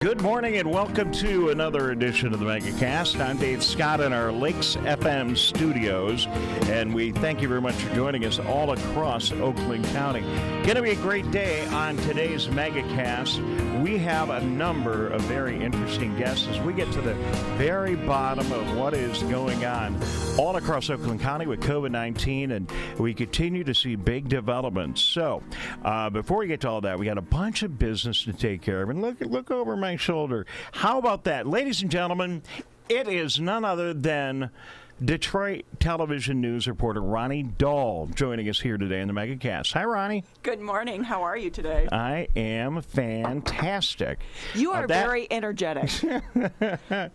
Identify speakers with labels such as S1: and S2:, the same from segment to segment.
S1: Good morning and welcome to another edition of the Megacast. I'm Dave Scott in our Lakes FM studios, and we thank you very much for joining us all across Oakland County. Going to be a great day on today's Megacast. We have a number of very interesting guests as we get to the very bottom of what is going on all across Oakland County with COVID-19, and we continue to see big developments. So, before we get to all that, we got a bunch of business to take care of, and look over my shoulder. How about that? Ladies and gentlemen, it is none other than Detroit television news reporter Ronnie Doyle joining us here today in the Megacast. Hi, Ronnie.
S2: Good morning. How are you today?
S1: I am fantastic.
S2: You are very energetic.
S1: Yeah,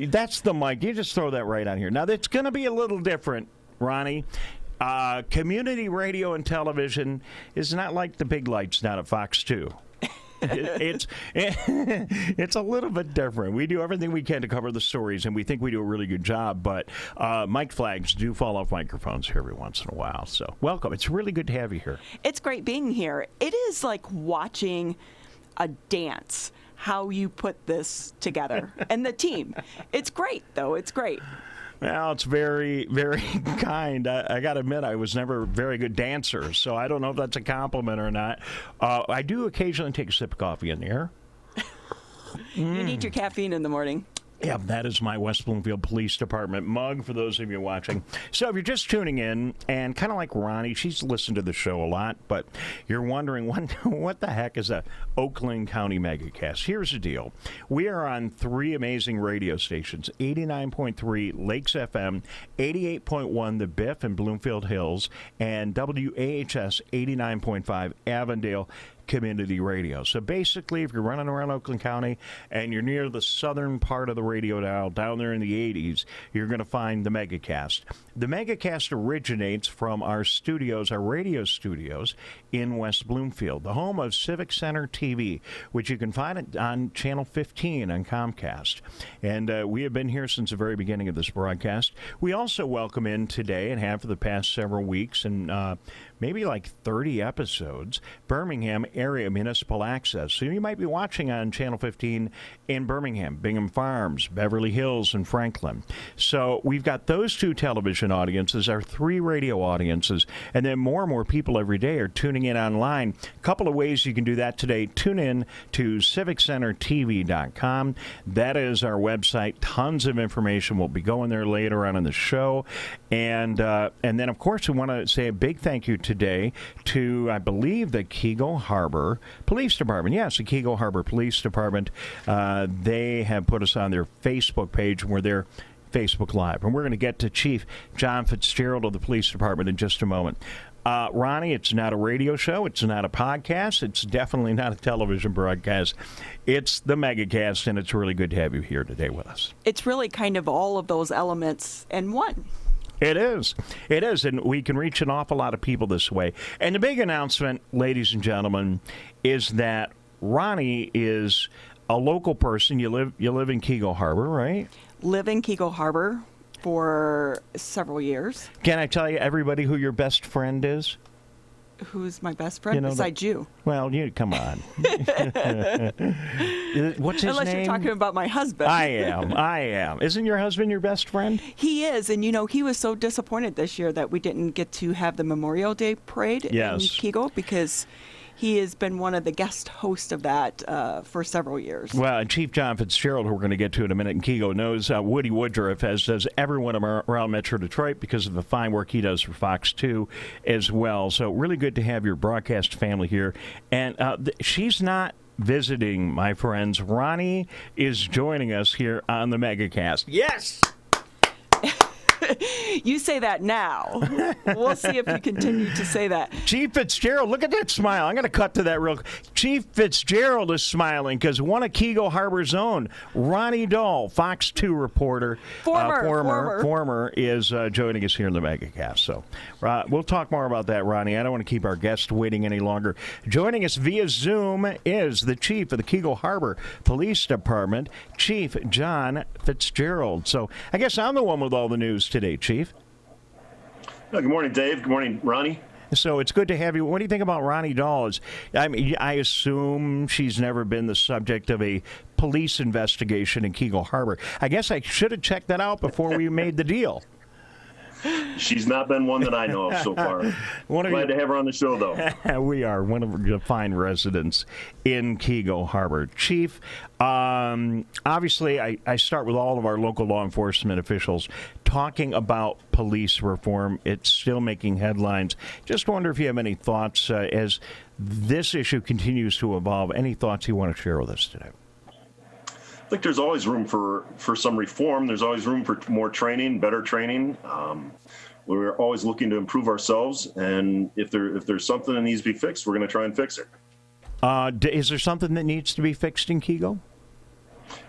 S1: that's the mic. You just throw that right on here. Now, it's going to be a little different, Ronnie. Community radio and television is not like the big lights down at Fox 2. It's a little bit different. We do everything we can to cover the stories, and we think we do a really good job, but mic flags do fall off microphones here every once in a while. So welcome. It's really good to have you here.
S2: It's great being here. It is like watching a dance, how you put this together, and the team. It's great, though. It's great.
S1: Well, it's very, very kind. I got to admit, I was never a very good dancer, so I don't know if that's a compliment or not. I do occasionally take a sip of coffee in the air.
S2: You need your caffeine in the morning.
S1: Yeah, that is my West Bloomfield Police Department mug for those of you watching. So if you're just tuning in, and kind of like Ronnie, she's listened to the show a lot, but you're wondering, what the heck is a Oakland County Megacast? Here's the deal. We are on three amazing radio stations, 89.3 Lakes FM, 88.1 The Biff in Bloomfield Hills, and WAHS 89.5 Avondale Community Radio. So basically, if you're running around Oakland County and you're near the southern part of the radio dial, down there in the 80s, you're going to find the Megacast. The Megacast originates from our studios, our radio studios in West Bloomfield, the home of Civic Center TV, which you can find on Channel 15 on Comcast. And we have been here since the very beginning of this broadcast. We also welcome in today, and have for the past several weeks, and maybe like 30 episodes, Birmingham Area Municipal Access. So you might be watching on Channel 15 in Birmingham, Bingham Farms, Beverly Hills, and Franklin. So we've got those two television audiences, our three radio audiences, and then more and more people every day are tuning in online. A couple of ways you can do that today. Tune in to civiccentertv.com. That is our website. Tons of information. We'll be going there later on in the show. And then, of course, we want to say a big thank you today to, I believe, the Keego Harbor Police Department. Yes, the Keego Harbor Police Department. They have put us on their Facebook page, and we're there Facebook Live. And we're going to get to Chief John Fitzgerald of the Police Department in just a moment. Ronnie, it's not a radio show. It's not a podcast. It's definitely not a television broadcast. It's the Megacast, and it's really good to have you here today with us.
S2: It's really kind of all of those elements in one.
S1: It is. It is, and we can reach an awful lot of people this way. And the big announcement, ladies and gentlemen, is that Ronnie is a local person. You live in Keego Harbor, right?
S2: Live in Keego Harbor for several years.
S1: Can I tell you, everybody, who your best friend is?
S2: Who's my best friend besides you?
S1: Well, you come on. What's his
S2: Unless
S1: name?
S2: You're talking about my husband.
S1: I am. Isn't your husband your best friend?
S2: He is, and he was so disappointed this year that we didn't get to have the Memorial Day parade in Keego, because he has been one of the guest hosts of that for several years. Well,
S1: and Chief John Fitzgerald, who we're going to get to in a minute in Keego, knows Woody Woodruff, as does everyone around Metro Detroit, because of the fine work he does for Fox 2 as well. So really good to have your broadcast family here. And she's not visiting, my friends. Ronnie is joining us here on the Megacast. Yes!
S2: You say that now. We'll see if you continue to say that.
S1: Chief Fitzgerald, look at that smile. I'm going to cut to that real quick. Chief Fitzgerald is smiling because one of Keego Harbor's own, Ronnie Doyle, Fox 2 reporter, former is joining us here in the Megacast. So we'll talk more about that, Ronnie. I don't want to keep our guests waiting any longer. Joining us via Zoom is the chief of the Keego Harbor Police Department, Chief John Fitzgerald. So I guess I'm the one with all the news today, Chief.
S3: Good morning, Dave. Good morning, Ronnie.
S1: So it's good to have you. What do you think about Ronnie Doyle? I mean, I assume she's never been the subject of a police investigation in Keego Harbor. I guess I should have checked that out before we made the deal.
S3: She's not been one that I know of so far. Glad to have her on the show, though.
S1: We are one of the fine residents in Keego Harbor. Chief, obviously, I start with all of our local law enforcement officials talking about police reform. It's still making headlines. Just wonder if you have any thoughts as this issue continues to evolve. Any thoughts you want to share with us today?
S3: I think there's always room for some reform. There's always room for more training, better training. We're always looking to improve ourselves, and if there's something that needs to be fixed, we're going to try and fix it.
S1: Is there something that needs to be fixed in Keego?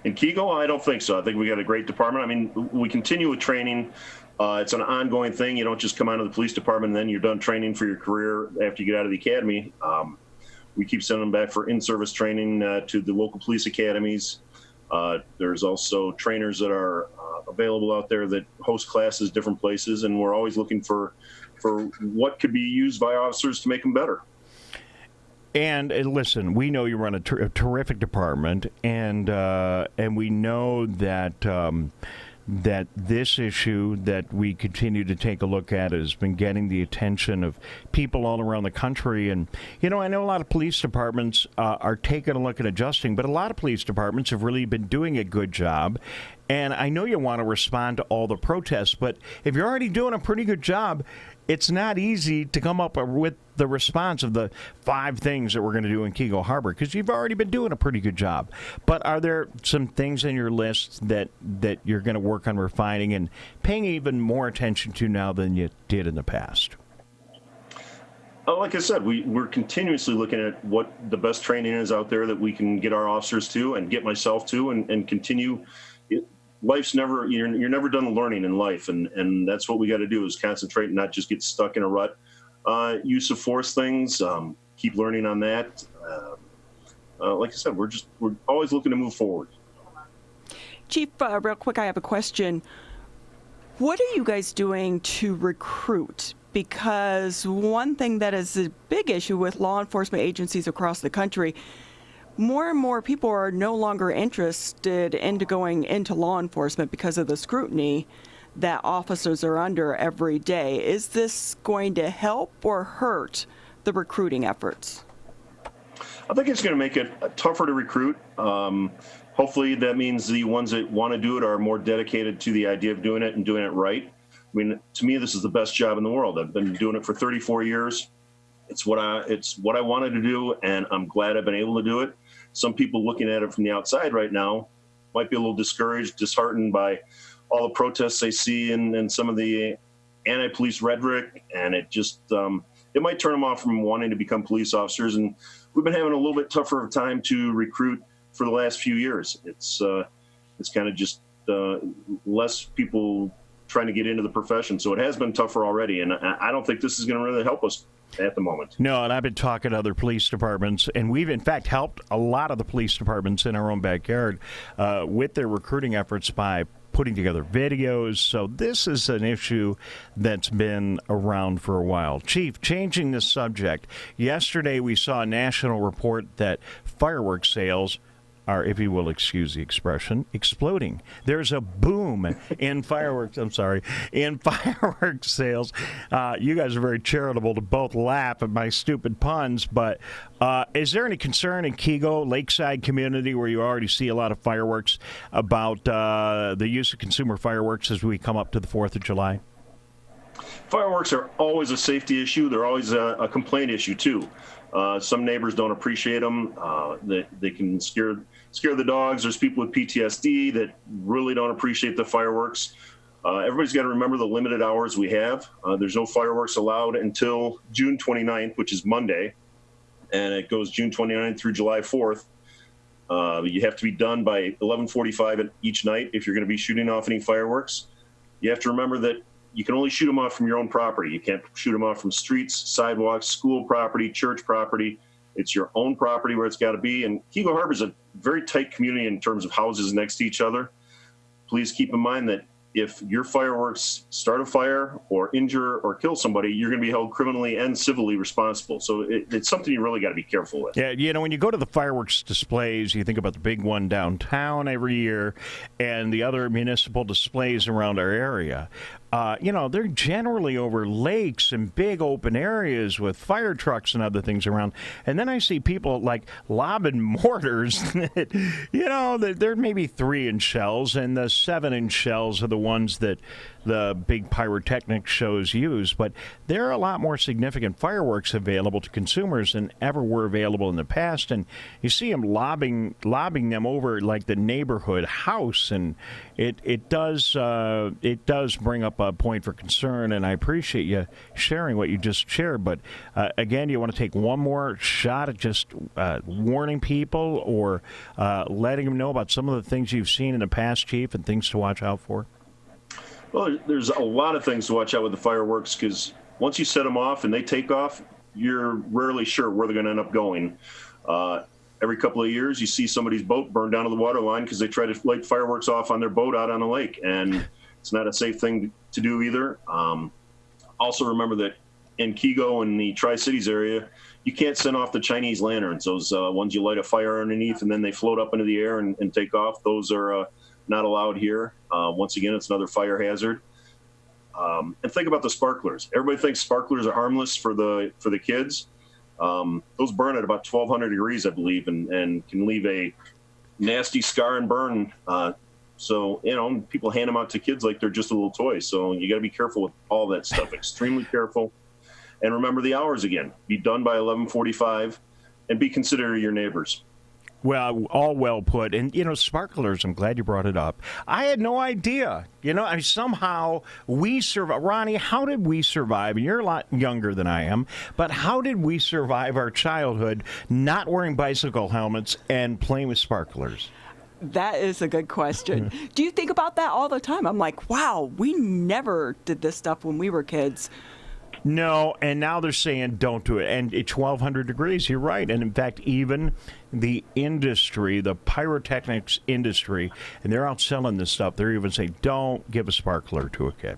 S3: In Keego, I don't think so. I think we got a great department. I mean, we continue with training. It's an ongoing thing. You don't just come out of the police department and then you're done training for your career after you get out of the academy. We keep sending them back for in-service training to the local police academies. There's also trainers that are available out there that host classes different places, and we're always looking for what could be used by officers to make them better.
S1: And listen, we know you run a terrific department, and we know that that this issue that we continue to take a look at has been getting the attention of people all around the country. And, you know, I know a lot of police departments are taking a look at adjusting, but a lot of police departments have really been doing a good job. And I know you want to respond to all the protests, but if you're already doing a pretty good job, it's not easy to come up with the response of the 5 things that we're going to do in Keego Harbor, because you've already been doing a pretty good job. But are there some things in your list that you're going to work on refining and paying even more attention to now than you did in the past?
S3: Like I said, we're continuously looking at what the best training is out there that we can get our officers to and get myself to and continue. Life's never, you're never done learning in life, and that's what we got to do is concentrate and not just get stuck in a rut. Use of force things, keep learning on that. Like I said, we're always looking to move forward.
S2: Chief, real quick, I have a question. What are you guys doing to recruit? Because one thing that is a big issue with law enforcement agencies across the country, more and more people are no longer interested in going into law enforcement because of the scrutiny that officers are under every day. Is this going to help or hurt the recruiting efforts?
S3: I think it's going to make it tougher to recruit. Hopefully that means the ones that want to do it are more dedicated to the idea of doing it and doing it right. I mean, to me, this is the best job in the world. I've been doing it for 34 years. It's what I wanted to do, and I'm glad I've been able to do it. Some people looking at it from the outside right now might be a little discouraged, disheartened by all the protests they see and some of the anti-police rhetoric, and it just it might turn them off from wanting to become police officers. And we've been having a little bit tougher of time to recruit for the last few years. It's kind of just less people trying to get into the profession, so it has been tougher already, and I don't think this is going to really help us at the moment.
S1: No, and I've been talking to other police departments, and we've in fact helped a lot of the police departments in our own backyard with their recruiting efforts by putting together videos. So this is an issue that's been around for a while. Chief, changing the subject, yesterday we saw a national report that fireworks sales are, if you will excuse the expression, exploding. There's a boom in fireworks sales. You guys are very charitable to both laugh at my stupid puns, but is there any concern in Keego, Lakeside community, where you already see a lot of fireworks, about the use of consumer fireworks as we come up to the 4th of July?
S3: Fireworks are always a safety issue. They're always a complaint issue, too. Some neighbors don't appreciate them. They can scare the dogs. There's people with PTSD that really don't appreciate the fireworks. Everybody's got to remember the limited hours we have. There's no fireworks allowed until June 29th, which is Monday, and it goes June 29th through July 4th. You have to be done by 11:45 each night if you're going to be shooting off any fireworks. You have to remember that you can only shoot them off from your own property. You can't shoot them off from streets, sidewalks, school property, church property. It's your own property where it's got to be. And Keego Harbor is a very tight community in terms of houses next to each other. Please keep in mind that if your fireworks start a fire or injure or kill somebody, you're going to be held criminally and civilly responsible. So it's something you really got to be careful with.
S1: Yeah, you know, when you go to the fireworks displays, you think about the big one downtown every year and the other municipal displays around our area. You know, they're generally over lakes and big open areas with fire trucks and other things around. And then I see people like lobbing mortars that, you know, they're maybe 3-inch shells, and the 7-inch shells are the ones that the big pyrotechnic shows use. But there are a lot more significant fireworks available to consumers than ever were available in the past. And you see them lobbing them over like the neighborhood house, and it does bring up a point for concern. And I appreciate you sharing what you just shared. But again, you want to take one more shot at just warning people or letting them know about some of the things you've seen in the past, Chief, and things to watch out for?
S3: Well, there's a lot of things to watch out with the fireworks, because once you set them off and they take off, you're rarely sure where they're going to end up going. Every couple of years, you see somebody's boat burned down to the water line because they try to light fireworks off on their boat out on the lake, and it's not a safe thing to do either. Also remember that in Kego and the Tri-Cities area, you can't send off the Chinese lanterns, those ones you light a fire underneath and then they float up into the air and take off. Those are not allowed here. Once again, it's another fire hazard. And think about the sparklers. Everybody thinks sparklers are harmless for the kids. Those burn at about 1,200 degrees, I believe, and can leave a nasty scar and burn. So, you know, people hand them out to kids like they're just a little toy. So you got to be careful with all that stuff, extremely careful. And remember the hours again. Be done by 11:45 and be considerate of your neighbors.
S1: Well, all well put. And, you know, sparklers, I'm glad you brought it up. I had no idea. You know, somehow we survived. Ronnie, how did we survive? And you're a lot younger than I am, but how did we survive our childhood not wearing bicycle helmets and playing with sparklers?
S2: That is a good question. Do you think about that all the time? I'm like, wow, we never did this stuff when we were kids.
S1: No, and now they're saying don't do it. And it's 1,200 degrees, you're right. And in fact, even the industry, the pyrotechnics industry, and they're out selling this stuff, they're even saying don't give a sparkler to a kid.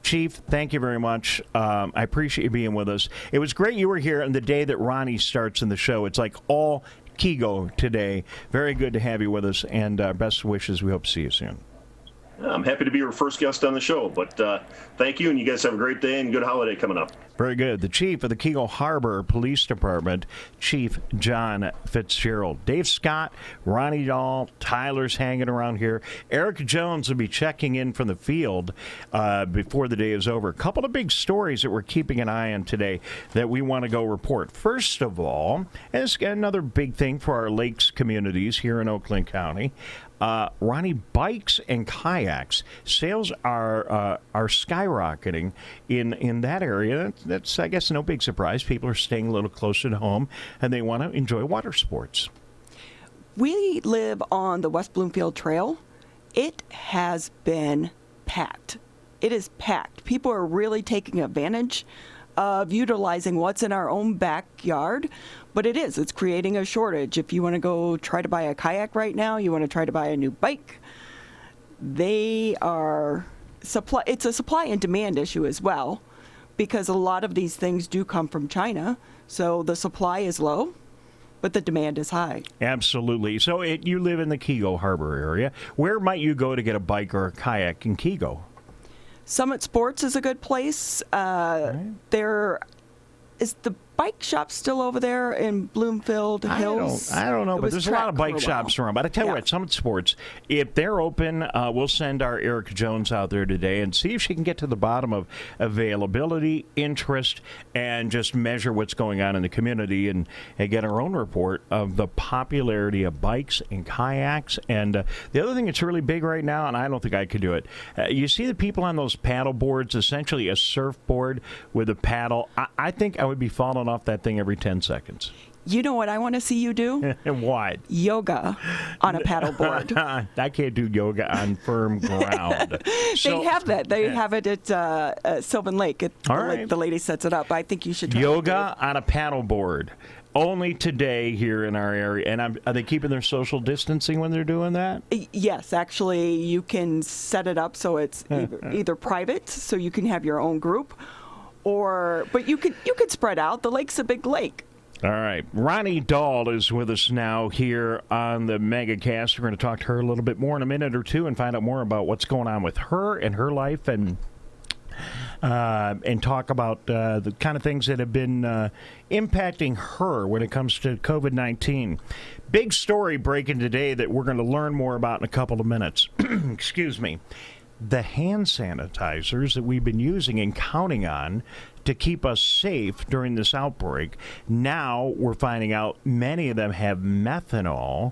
S1: Chief, thank you very much. I appreciate you being with us. It was great you were here on the day that Ronnie starts in the show. It's like all Kego today. Very good to have you with us, and best wishes. We hope to see you soon.
S3: I'm happy to be your first guest on the show, but thank you, and you guys have a great day and good holiday coming up.
S1: Very good. The chief of the Kego Harbor Police Department, Chief John Fitzgerald. Dave Scott, Ronnie Dahl, Tyler's hanging around here. Eric Jones will be checking in from the field before the day is over. A couple of big stories that we're keeping an eye on today that we want to go report. First of all, and it's another big thing for our lakes communities here in Oakland County. Ronnie, bikes and kayaks sales are skyrocketing in that area. That's, I guess, no big surprise. People are staying a little closer to home, and they want to enjoy water sports.
S2: We live on the West Bloomfield Trail. It has been packed. It is packed. People are really taking advantage of utilizing what's in our own backyard, but it's creating a shortage. If you want to go try to buy a kayak right now, you want to try to buy a new bike, it's a supply and demand issue as well, because a lot of these things do come from China, so the supply is low, but the demand is high.
S1: Absolutely. So you live in the Kego Harbor area. Where might you go to get a bike or a kayak in Kego?
S2: Summit Sports is a good place.
S1: Right.
S2: There is the bike shop still over there in Bloomfield Hills.
S1: I don't know, but there's a lot of bike shops around. But I tell you what, Summit Sports, if they're open, we'll send our Erica Jones out there today and see if she can get to the bottom of availability, interest, and just measure what's going on in the community and get our own report of the popularity of bikes and kayaks. And the other thing that's really big right now, and I don't think I could do it, you see the people on those paddle boards, essentially a surfboard with a paddle. I think I would be falling off that thing every 10 seconds.
S2: You know what I want to see you do?
S1: What?
S2: Yoga on a paddleboard.
S1: I can't do yoga on firm ground.
S2: They have that. They have it at Sylvan Lake.
S1: All right.
S2: The lady sets it up. I think you should try
S1: yoga on a paddleboard. Only today here in our area. And are they keeping their social distancing when they're doing that?
S2: Yes, actually, you can set it up so it's either private, so you can have your own group, but you could spread out. The lake's a big lake.
S1: All right. Ronnie Doyle is with us now here on the Megacast. We're going to talk to her a little bit more in a minute or two and find out more about what's going on with her and her life and talk about the kind of things that have been impacting her when it comes to COVID-19. Big story breaking today that we're going to learn more about in a couple of minutes. Excuse me. The hand sanitizers that we've been using and counting on to keep us safe during this outbreak, now we're finding out many of them have methanol.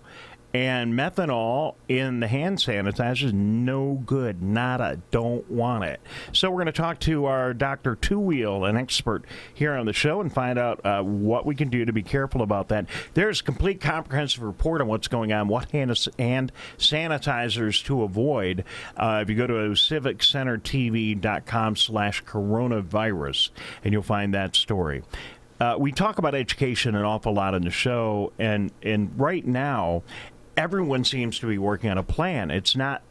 S1: And methanol in the hand sanitizer is no good. Nada. Don't want it. So we're going to talk to our Dr. Two Wheel, an expert here on the show, and find out what we can do to be careful about that. There's a complete comprehensive report on what's going on, what hand sanitizers to avoid. If you go to civiccentertv.com/coronavirus, and you'll find that story. We talk about education an awful lot in the show, and right now, everyone seems to be working on a plan. It's not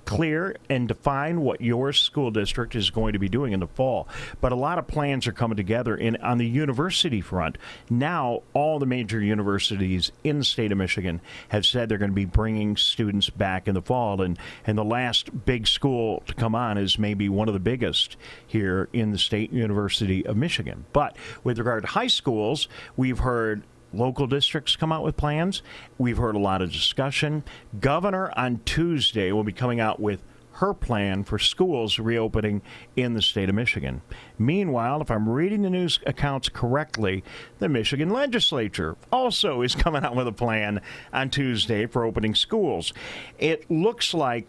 S1: clear and defined what your school district is going to be doing in the fall, but a lot of plans are coming together. On the university front, now all the major universities in the state of Michigan have said they're going to be bringing students back in the fall, and the last big school to come on is maybe one of the biggest here in the State University of Michigan. But with regard to high schools, we've heard local districts come out with plans. We've heard a lot of discussion. Governor on Tuesday will be coming out with her plan for schools reopening in the state of Michigan. Meanwhile, if I'm reading the news accounts correctly, the Michigan legislature also is coming out with a plan on Tuesday for opening schools. It looks like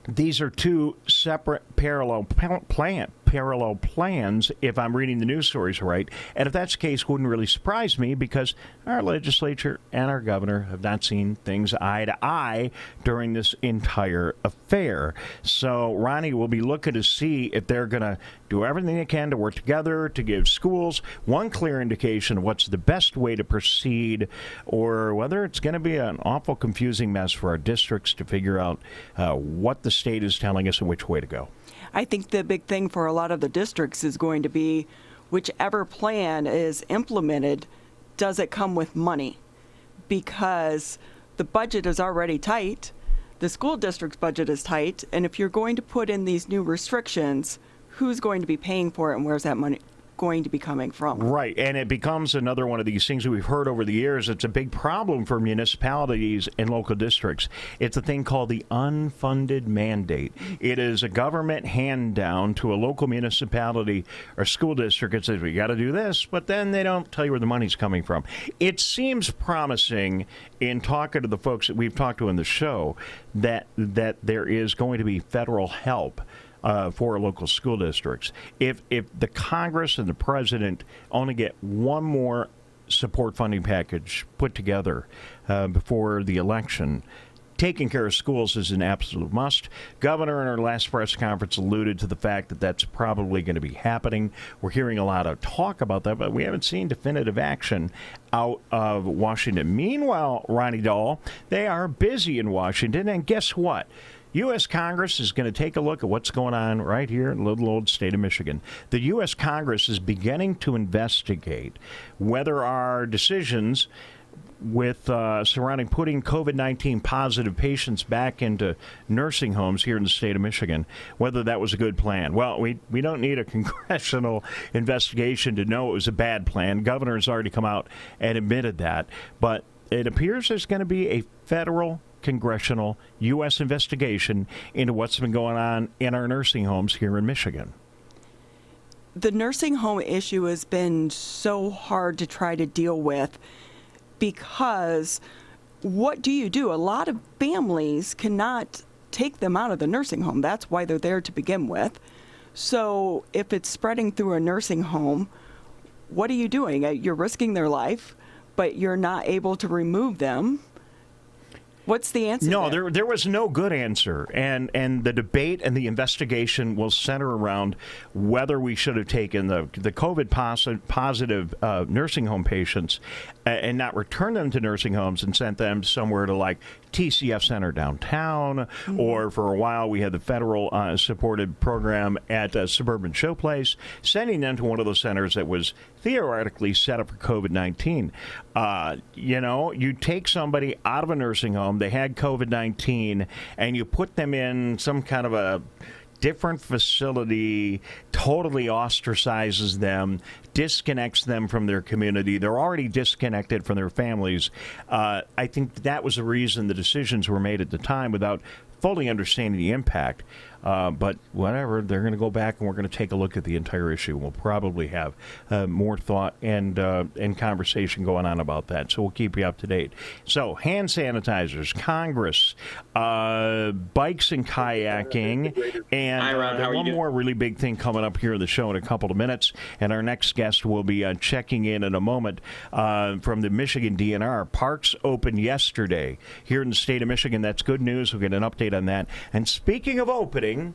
S1: these are two separate parallel plans, if I'm reading the news stories right. And if that's the case, wouldn't really surprise me because our legislature and our governor have not seen things eye to eye during this entire affair. So Ronnie will be looking to see if they're going to do everything they can to work together to give schools one clear indication of what's the best way to proceed, or whether it's going to be an awful confusing mess for our districts to figure out what the state is telling us and which way to go.
S2: I think the big thing for a lot of the districts is going to be whichever plan is implemented, does it come with money? Because the budget is already tight, the school district's budget is tight, and if you're going to put in these new restrictions, who's going to be paying for it and where's that money going to be coming from?
S1: Right, and it becomes another one of these things that we've heard over the years. It's a big problem for municipalities and local districts. It's a thing called the unfunded mandate. It is a government hand down to a local municipality or school district that says, we got to do this, but then they don't tell you where the money's coming from. It seems promising in talking to the folks that we've talked to in the show that there is going to be federal help for local school districts. If the Congress and the president only get one more support funding package put together before the election, taking care of schools is an absolute must. Governor in our last press conference alluded to the fact that that's probably going to be happening. We're hearing a lot of talk about that, but we haven't seen definitive action out of Washington. Meanwhile, Ronnie Doyle, they are busy in Washington, and guess what? U.S. Congress is going to take a look at what's going on right here in little old state of Michigan. The U.S. Congress is beginning to investigate whether our decisions with surrounding putting COVID-19 positive patients back into nursing homes here in the state of Michigan, whether that was a good plan. Well, we don't need a congressional investigation to know it was a bad plan. Governor has already come out and admitted that. But it appears there's going to be a federal congressional U.S. investigation into what's been going on in our nursing homes here in Michigan.
S2: The nursing home issue has been so hard to try to deal with because what do you do? A lot of families cannot take them out of the nursing home. That's why they're there to begin with. So if it's spreading through a nursing home, what are you doing? You're risking their life, but you're not able to remove them. What's the answer?
S1: No, there was no good answer, and the debate and the investigation will center around whether we should have taken the COVID positive nursing home patients and not returned them to nursing homes and sent them somewhere to like TCF Center downtown, or for a while we had the federal supported program at Suburban Showplace, sending them to one of those centers that was theoretically set up for COVID-19. You take somebody out of a nursing home, they had COVID-19, and you put them in some kind of a different facility, totally ostracizes them, disconnects them from their community. They're already disconnected from their families. I think that was the reason the decisions were made at the time without fully understanding the impact. But whatever, they're going to go back and we're going to take a look at the entire issue. We'll probably have more thought and conversation going on about that. So we'll keep you up to date. So hand sanitizers, Congress, bikes and kayaking, and
S4: Hi, Ron. How are you
S1: one
S4: doing?
S1: more really big thing coming up here in the show in a couple of minutes. And our next guest will be checking in a moment from the Michigan DNR. Parks opened yesterday here in the state of Michigan. That's good news. We'll get an update on that. And speaking of opening,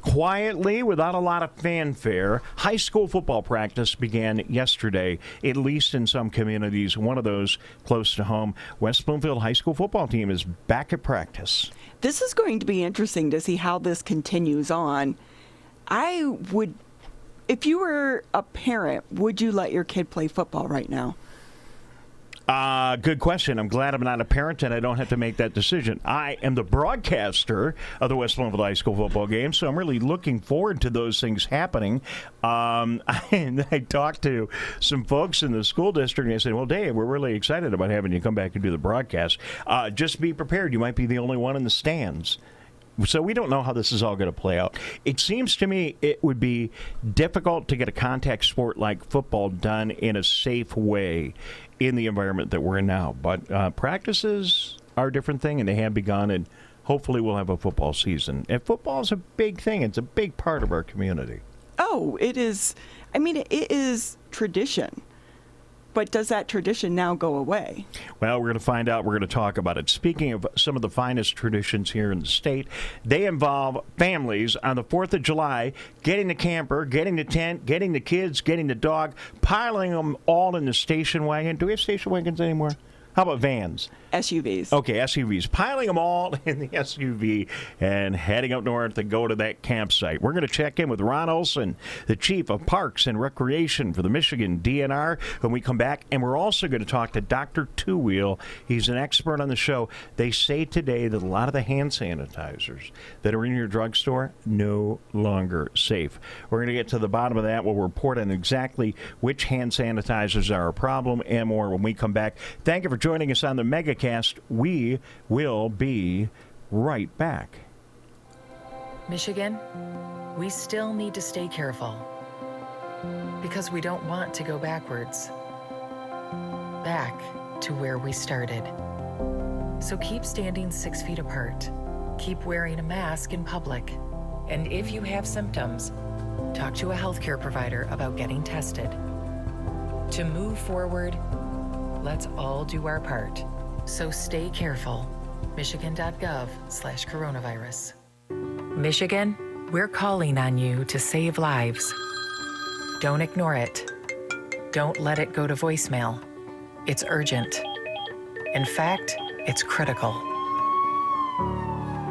S1: quietly, without a lot of fanfare, high school football practice began yesterday, at least in some communities. One of those close to home, West Bloomfield High School football team is back at practice.
S2: This is going to be interesting to see how this continues on. If you were a parent, would you let your kid play football right now?
S1: Good question. I'm glad I'm not a parent and I don't have to make that decision. I am the broadcaster of the West Bloomfield High School football game, so I'm really looking forward to those things happening. And I talked to some folks in the school district and they said, well, Dave, we're really excited about having you come back and do the broadcast. Just be prepared. You might be the only one in the stands. So we don't know how this is all going to play out. It seems to me it would be difficult to get a contact sport like football done in a safe way in the environment that we're in now. But practices are a different thing, and they have begun, and hopefully we'll have a football season. And football is a big thing. It's a big part of our community.
S2: Oh, it is. I mean, it is tradition. But does that tradition now go away?
S1: Well, we're going to find out. We're going to talk about it. Speaking of some of the finest traditions here in the state, they involve families on the 4th of July getting the camper, getting the tent, getting the kids, getting the dog, piling them all in the station wagon. Do we have station wagons anymore? How about vans?
S2: SUVs.
S1: Okay, SUVs. Piling them all in the SUV and heading up north to go to that campsite. We're going to check in with Ron Olson, the Chief of Parks and Recreation for the Michigan DNR, when we come back. And we're also going to talk to Dr. Two Wheel. He's an expert on the show. They say today that a lot of the hand sanitizers that are in your drugstore no longer safe. We're going to get to the bottom of that. We'll report on exactly which hand sanitizers are a problem and more when we come back. Thank you for joining us on the Megacast. We will be right back.
S5: Michigan, we still need to stay careful because we don't want to go backwards, back to where we started. So keep standing 6 feet apart, keep wearing a mask in public, and if you have symptoms, talk to a healthcare provider about getting tested. To move forward, let's all do our part. So stay careful. Michigan.gov/coronavirus. Michigan, we're calling on you to save lives. Don't ignore it. Don't let it go to voicemail. It's urgent. In fact, it's critical.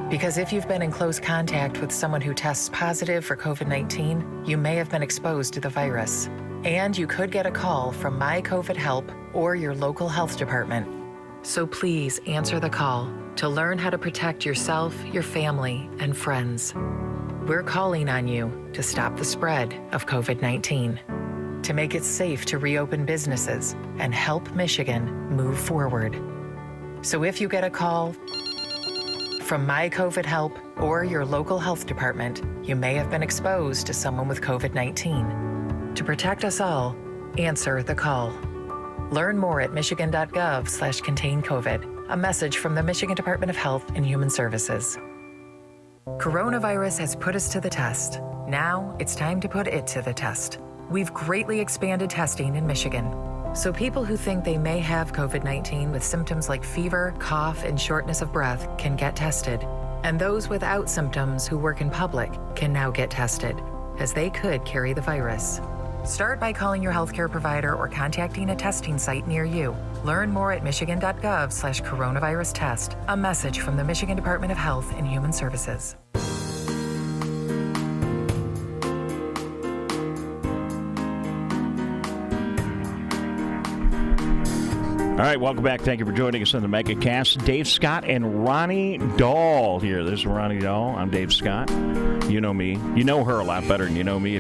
S5: Because if you've been in close contact with someone who tests positive for COVID-19, you may have been exposed to the virus. And you could get a call from My COVID Help or your local health department. So please answer the call to learn how to protect yourself, your family, and friends. We're calling on you to stop the spread of COVID-19, to make it safe to reopen businesses and help Michigan move forward. So if you get a call from My COVID Help or your local health department, you may have been exposed to someone with COVID-19. To protect us all, answer the call. Learn more at michigan.gov/containcovid. A message from the Michigan Department of Health and Human Services. Coronavirus has put us to the test. Now it's time to put it to the test. We've greatly expanded testing in Michigan. So people who think they may have COVID-19 with symptoms like fever, cough, and shortness of breath can get tested. And those without symptoms who work in public can now get tested, as they could carry the virus. Start by calling your healthcare provider or contacting a testing site near you. Learn more at michigan.gov/coronavirus test. A message from the Michigan Department of Health and Human Services.
S1: All right, welcome back. Thank you for joining us on the Megacast. Dave Scott and Ronnie Doyle here. This is Ronnie Doyle. I'm Dave Scott. You know me. You know her a lot better than you know me.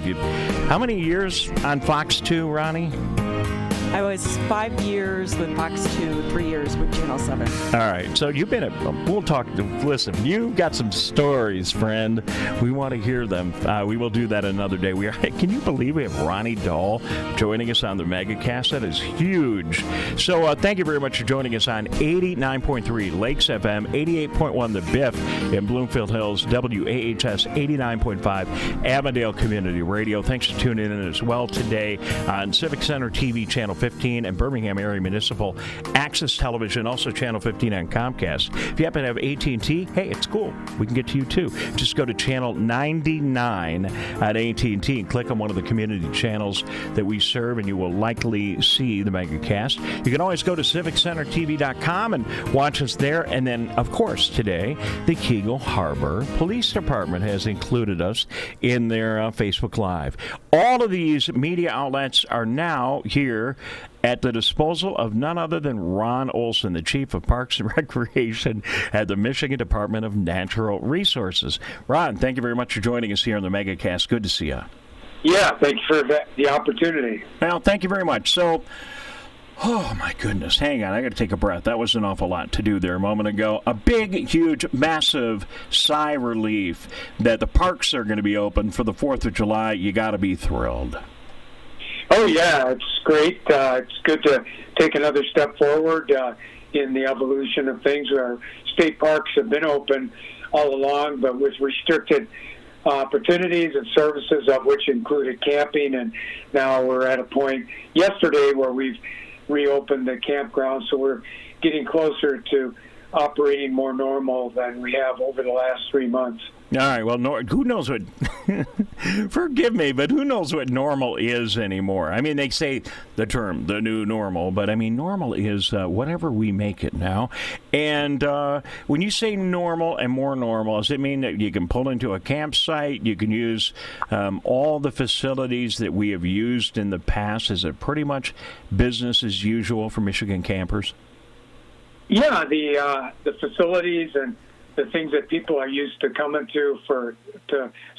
S1: How many years on Fox 2, Ronnie?
S2: I was 5 years with Fox 2, 3 years with Channel 7.
S1: All right, so you've been we'll talk, listen, you've got some stories, friend. We want to hear them. We will do that another day. Can you believe we have Ronnie Doyle joining us on the Megacast? That is huge. So thank you very much for joining us on 89.3 Lakes FM, 88.1 The Biff in Bloomfield Hills, WAHS 89.5 Avondale Community Radio. Thanks for tuning in as well today on Civic Center TV Channel 15 and Birmingham Area Municipal Access Television, also Channel 15 on Comcast. If you happen to have AT&T, hey, it's cool. We can get to you too. Just go to Channel 99 at AT&T and click on one of the community channels that we serve, and you will likely see the Megacast. You can always go to civiccentertv.com and watch us there. And then, of course, today, the Kegel Harbor Police Department has included us in their Facebook Live. All of these media outlets are now here at the disposal of none other than Ron Olson, the Chief of Parks and Recreation at the Michigan Department of Natural Resources. Ron, thank you very much for joining us here on the Megacast. Good to see you.
S4: Yeah, thank you for the opportunity.
S1: Well, thank you very much. So, oh my goodness, hang on, I got to take a breath. That was an awful lot to do there a moment ago. A big, huge, massive sigh of relief that the parks are going to be open for the 4th of July. You got to be thrilled.
S4: Oh, yeah, it's great. It's good to take another step forward in the evolution of things. Our state parks have been open all along, but with restricted opportunities and services, of which included camping. And now we're at a point yesterday where we've reopened the campground, so we're getting closer to operating more normal than we have over the last 3 months.
S1: All right, well, who knows what, forgive me, but who knows what normal is anymore? I mean, they say the term, the new normal, but I mean, normal is whatever we make it now. And when you say normal and more normal, does it mean that you can pull into a campsite, you can use all the facilities that we have used in the past? Is it pretty much business as usual for Michigan campers?
S4: Yeah, the facilities and the things that people are used to coming to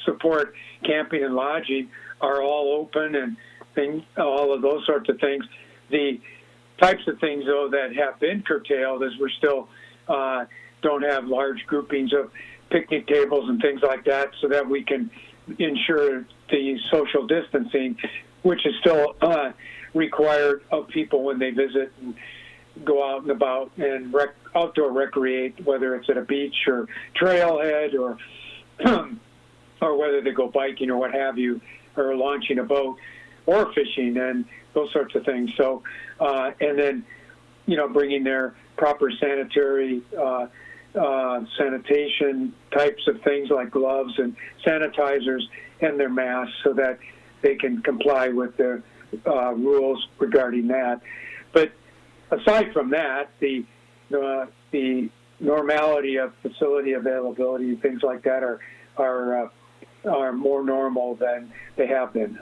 S4: support camping and lodging are all open, and all of those sorts of things. The types of things, though, that have been curtailed is we're still don't have large groupings of picnic tables and things like that, so that we can ensure the social distancing, which is still required of people when they visit and go out and about and outdoor recreate, whether it's at a beach or trailhead or or whether they go biking or what have you, or launching a boat or fishing and those sorts of things. So, and then, bringing their proper sanitary sanitation types of things like gloves and sanitizers and their masks so that they can comply with the rules regarding that. But aside from that, the normality of facility availability and things like that are more normal than they have been.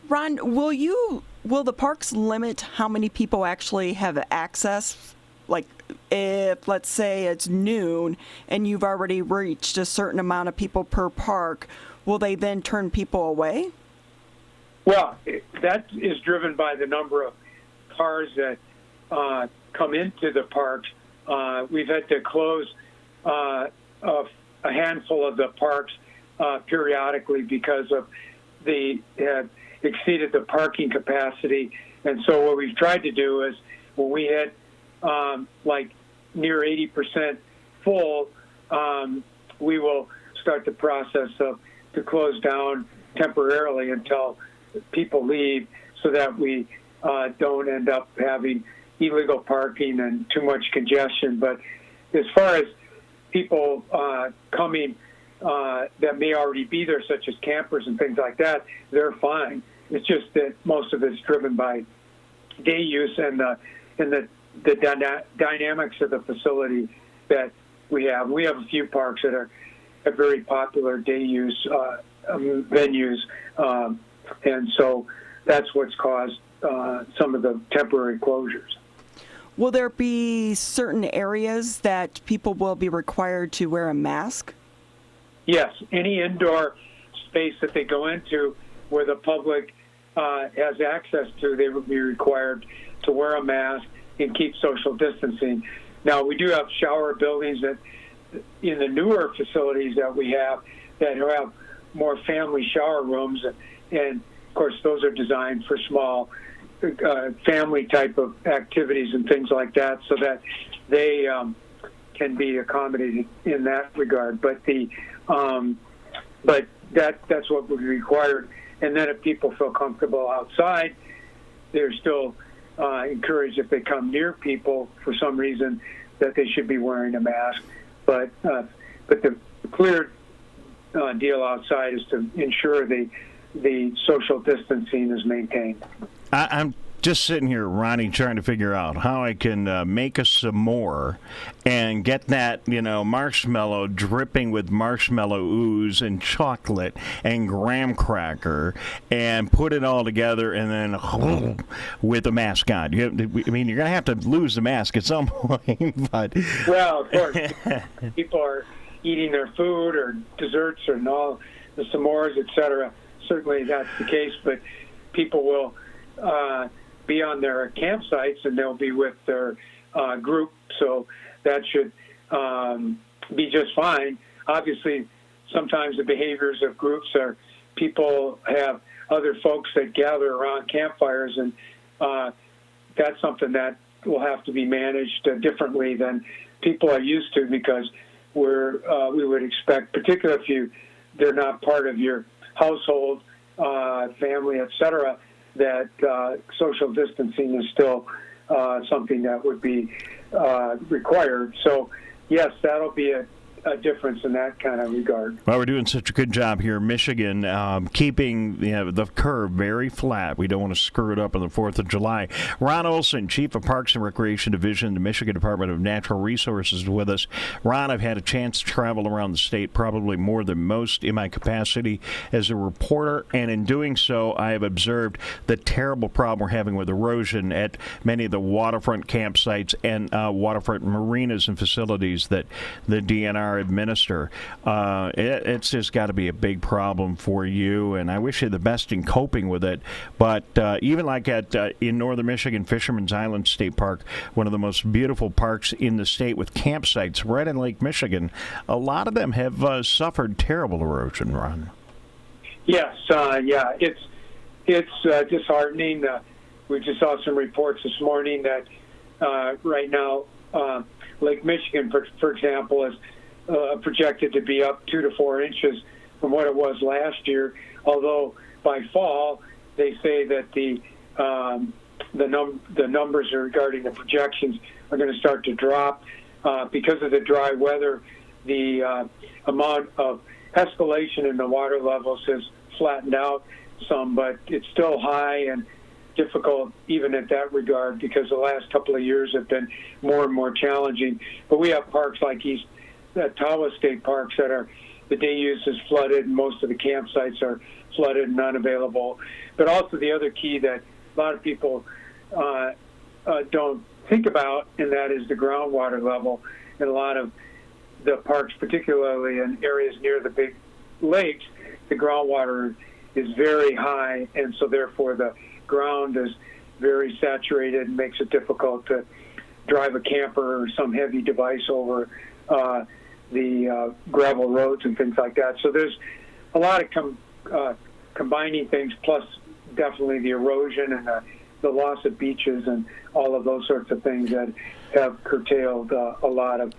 S2: Ron, will the parks limit how many people actually have access? Like, if let's say it's noon and you've already reached a certain amount of people per park, will they then turn people away?
S4: Well, that is driven by the number of cars that come into the parks. We've had to close a handful of the parks periodically because of they had exceeded the parking capacity. And so what we've tried to do is when we hit like near 80% full, we will start the process to close down temporarily until people leave, so that we don't end up having illegal parking and too much congestion. But as far as people coming that may already be there, such as campers and things like that, they're fine. It's just that most of it's driven by day use and the dynamics of the facility that we have. We have a few parks that are very popular day use venues, and so that's what's caused some of the temporary closures.
S2: Will there be certain areas that people will be required to wear a mask?
S4: Yes, any indoor space that they go into where the public has access to, they will be required to wear a mask and keep social distancing. Now, we do have shower buildings that in the newer facilities that we have that have more family shower rooms, and of course those are designed for small family type of activities and things like that, so that they can be accommodated in that regard. But that's what would be required. And then if people feel comfortable outside, they're still encouraged if they come near people for some reason that they should be wearing a mask. But the clear deal outside is to ensure the social distancing is maintained.
S1: I'm just sitting here, Ronnie, trying to figure out how I can make us some more and get that, marshmallow dripping with marshmallow ooze and chocolate and graham cracker and put it all together and then with a mask on. You're going to have to lose the mask at some point. But
S4: well, of course, people are eating their food or desserts or all the s'mores, etc. Certainly that's the case, but people will be on their campsites and they'll be with their group, so that should be just fine. Obviously, sometimes the behaviors of groups are people have other folks that gather around campfires, and that's something that will have to be managed differently than people are used to, because we would expect, particularly if they're not part of your household, family, etc., that social distancing is still something that would be required. So, yes, that'll be a difference in that kind of regard.
S1: Well, we're doing such a good job here in Michigan, keeping the curve very flat. We don't want to screw it up on the 4th of July. Ron Olson, Chief of Parks and Recreation Division, the Michigan Department of Natural Resources, is with us. Ron, I've had a chance to travel around the state, probably more than most in my capacity as a reporter, and in doing so, I have observed the terrible problem we're having with erosion at many of the waterfront campsites and waterfront marinas and facilities that the DNR administer. It's just got to be a big problem for you, and I wish you the best in coping with it. But even like in northern Michigan, Fisherman's Island State Park, one of the most beautiful parks in the state with campsites right in Lake Michigan, a lot of them have suffered terrible erosion, Ron.
S4: Yes, it's disheartening. We just saw some reports this morning that right now Lake Michigan, for example, is projected to be up 2 to 4 inches from what it was last year. Although by fall, they say that the numbers regarding the projections are going to start to drop because of the dry weather. The amount of escalation in the water levels has flattened out some, but it's still high and difficult even at that regard, because the last couple of years have been more and more challenging. But we have parks like Tawa State Parks that the day use is flooded, and most of the campsites are flooded and unavailable. But also the other key that a lot of people don't think about, and that is the groundwater level. In a lot of the parks, particularly in areas near the big lakes, the groundwater is very high, and so therefore the ground is very saturated and makes it difficult to drive a camper or some heavy device over the gravel roads and things like that. So there's a lot of combining things, plus definitely the erosion and the loss of beaches and all of those sorts of things that have curtailed a lot of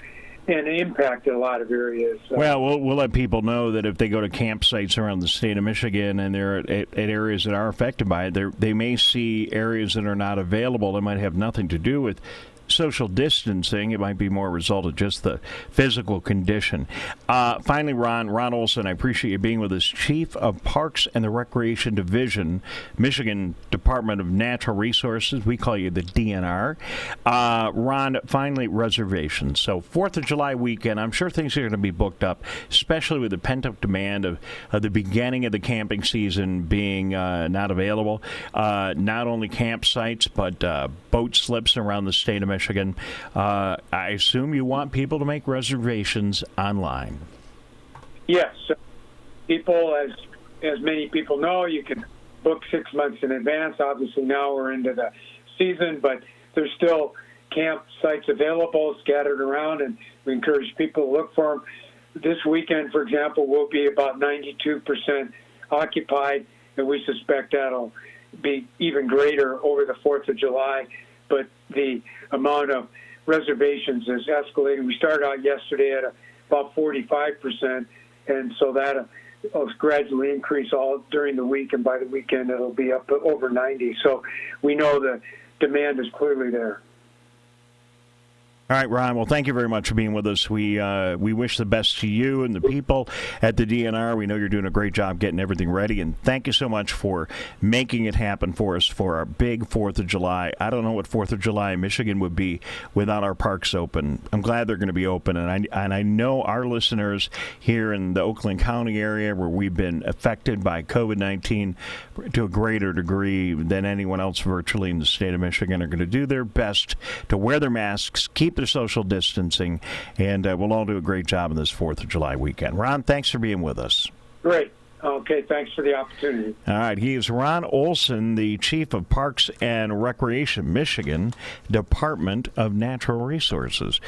S4: and impacted a lot of areas.
S1: Well, we'll let people know that if they go to campsites around the state of Michigan and they're at areas that are affected by it, they may see areas that are not available. It might have nothing to do with social distancing. It might be more a result of just the physical condition. Finally, Ron Olson, I appreciate you being with us, Chief of Parks and the Recreation Division, Michigan Department of Natural Resources. We call you the DNR. Ron, finally, reservations. So 4th of July weekend, I'm sure things are going to be booked up, especially with the pent-up demand of the beginning of the camping season being not available. Not only campsites, but boat slips around the state of Michigan. I assume you want people to make reservations online.
S4: Yes, people, as many people know, you can book 6 months in advance. Obviously, now we're into the season, but there's still campsites available scattered around, and we encourage people to look for them. This weekend, for example, will be about 92% occupied, and we suspect that'll be even greater over the 4th of July. But the amount of reservations is escalating. We started out yesterday at about 45%, and so that will gradually increase all during the week, and by the weekend it'll be up over 90. So we know the demand is clearly there.
S1: All right, Ron. Well, thank you very much for being with us. We wish the best to you and the people at the DNR. We know you're doing a great job getting everything ready, and thank you so much for making it happen for us for our big 4th of July. I don't know what 4th of July in Michigan would be without our parks open. I'm glad they're going to be open, and I know our listeners here in the Oakland County area, where we've been affected by COVID-19 to a greater degree than anyone else virtually in the state of Michigan, are going to do their best to wear their masks, keep their social distancing, and we'll all do a great job on this 4th of July weekend. Ron, thanks for being with us.
S4: Great. Okay, thanks for the opportunity.
S1: All right, he is Ron Olson, the Chief of Parks and Recreation, Michigan Department of Natural Resources.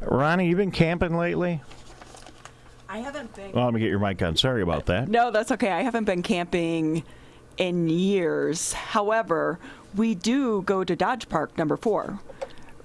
S1: Ronnie, you been camping lately?
S2: I haven't been.
S1: Well, let me get your mic on. Sorry about that.
S2: No, that's okay. I haven't been camping in years. However, we do go to Dodge Park number 4.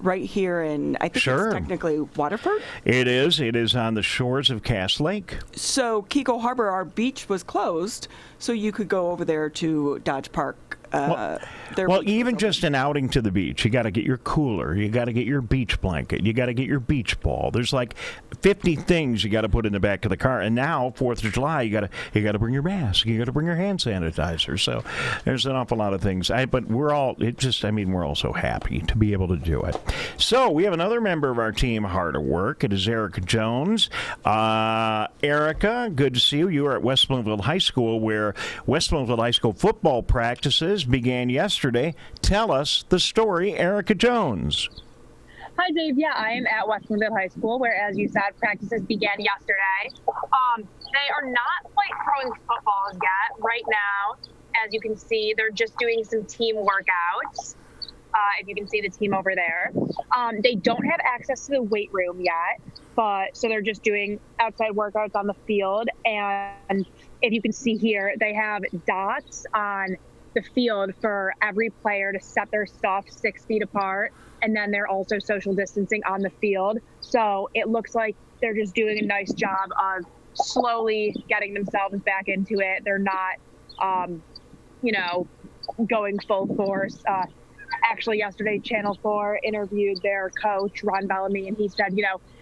S2: Right here in, I think
S1: Sure.
S2: it's technically Waterford.
S1: It is. It is on the shores of Cass Lake.
S2: So Kiko Harbor, our beach was closed, so you could go over there to Dodge Park.
S1: Well, even just an outing to the beach, you got to get your cooler, you got to get your beach blanket, you got to get your beach ball. There's like 50 things you got to put in the back of the car. And now 4th of July, you got to bring your mask, you got to bring your hand sanitizer. So there's an awful lot of things. But we're all we're all so happy to be able to do it. So we have another member of our team hard at work. It is Erica Jones. Erica, good to see you. You are at West Bloomfield High School, where West Bloomfield High School football practices began yesterday. Tell us the story, Erica Jones.
S6: Hi, Dave. Yeah, I am at West Bloomfield High School, where, as you said, practices began yesterday. They are not quite throwing footballs yet. Right now, as you can see, they're just doing some team workouts. If you can see the team over there. They don't have access to the weight room yet, so they're just doing outside workouts on the field. And if you can see here, they have dots on the field for every player to set their stuff 6 feet apart. And then they're also social distancing on the field. So it looks like they're just doing a nice job of slowly getting themselves back into it. They're not, going full force. Actually, yesterday, Channel 4 interviewed their coach, Ron Bellamy, and he said,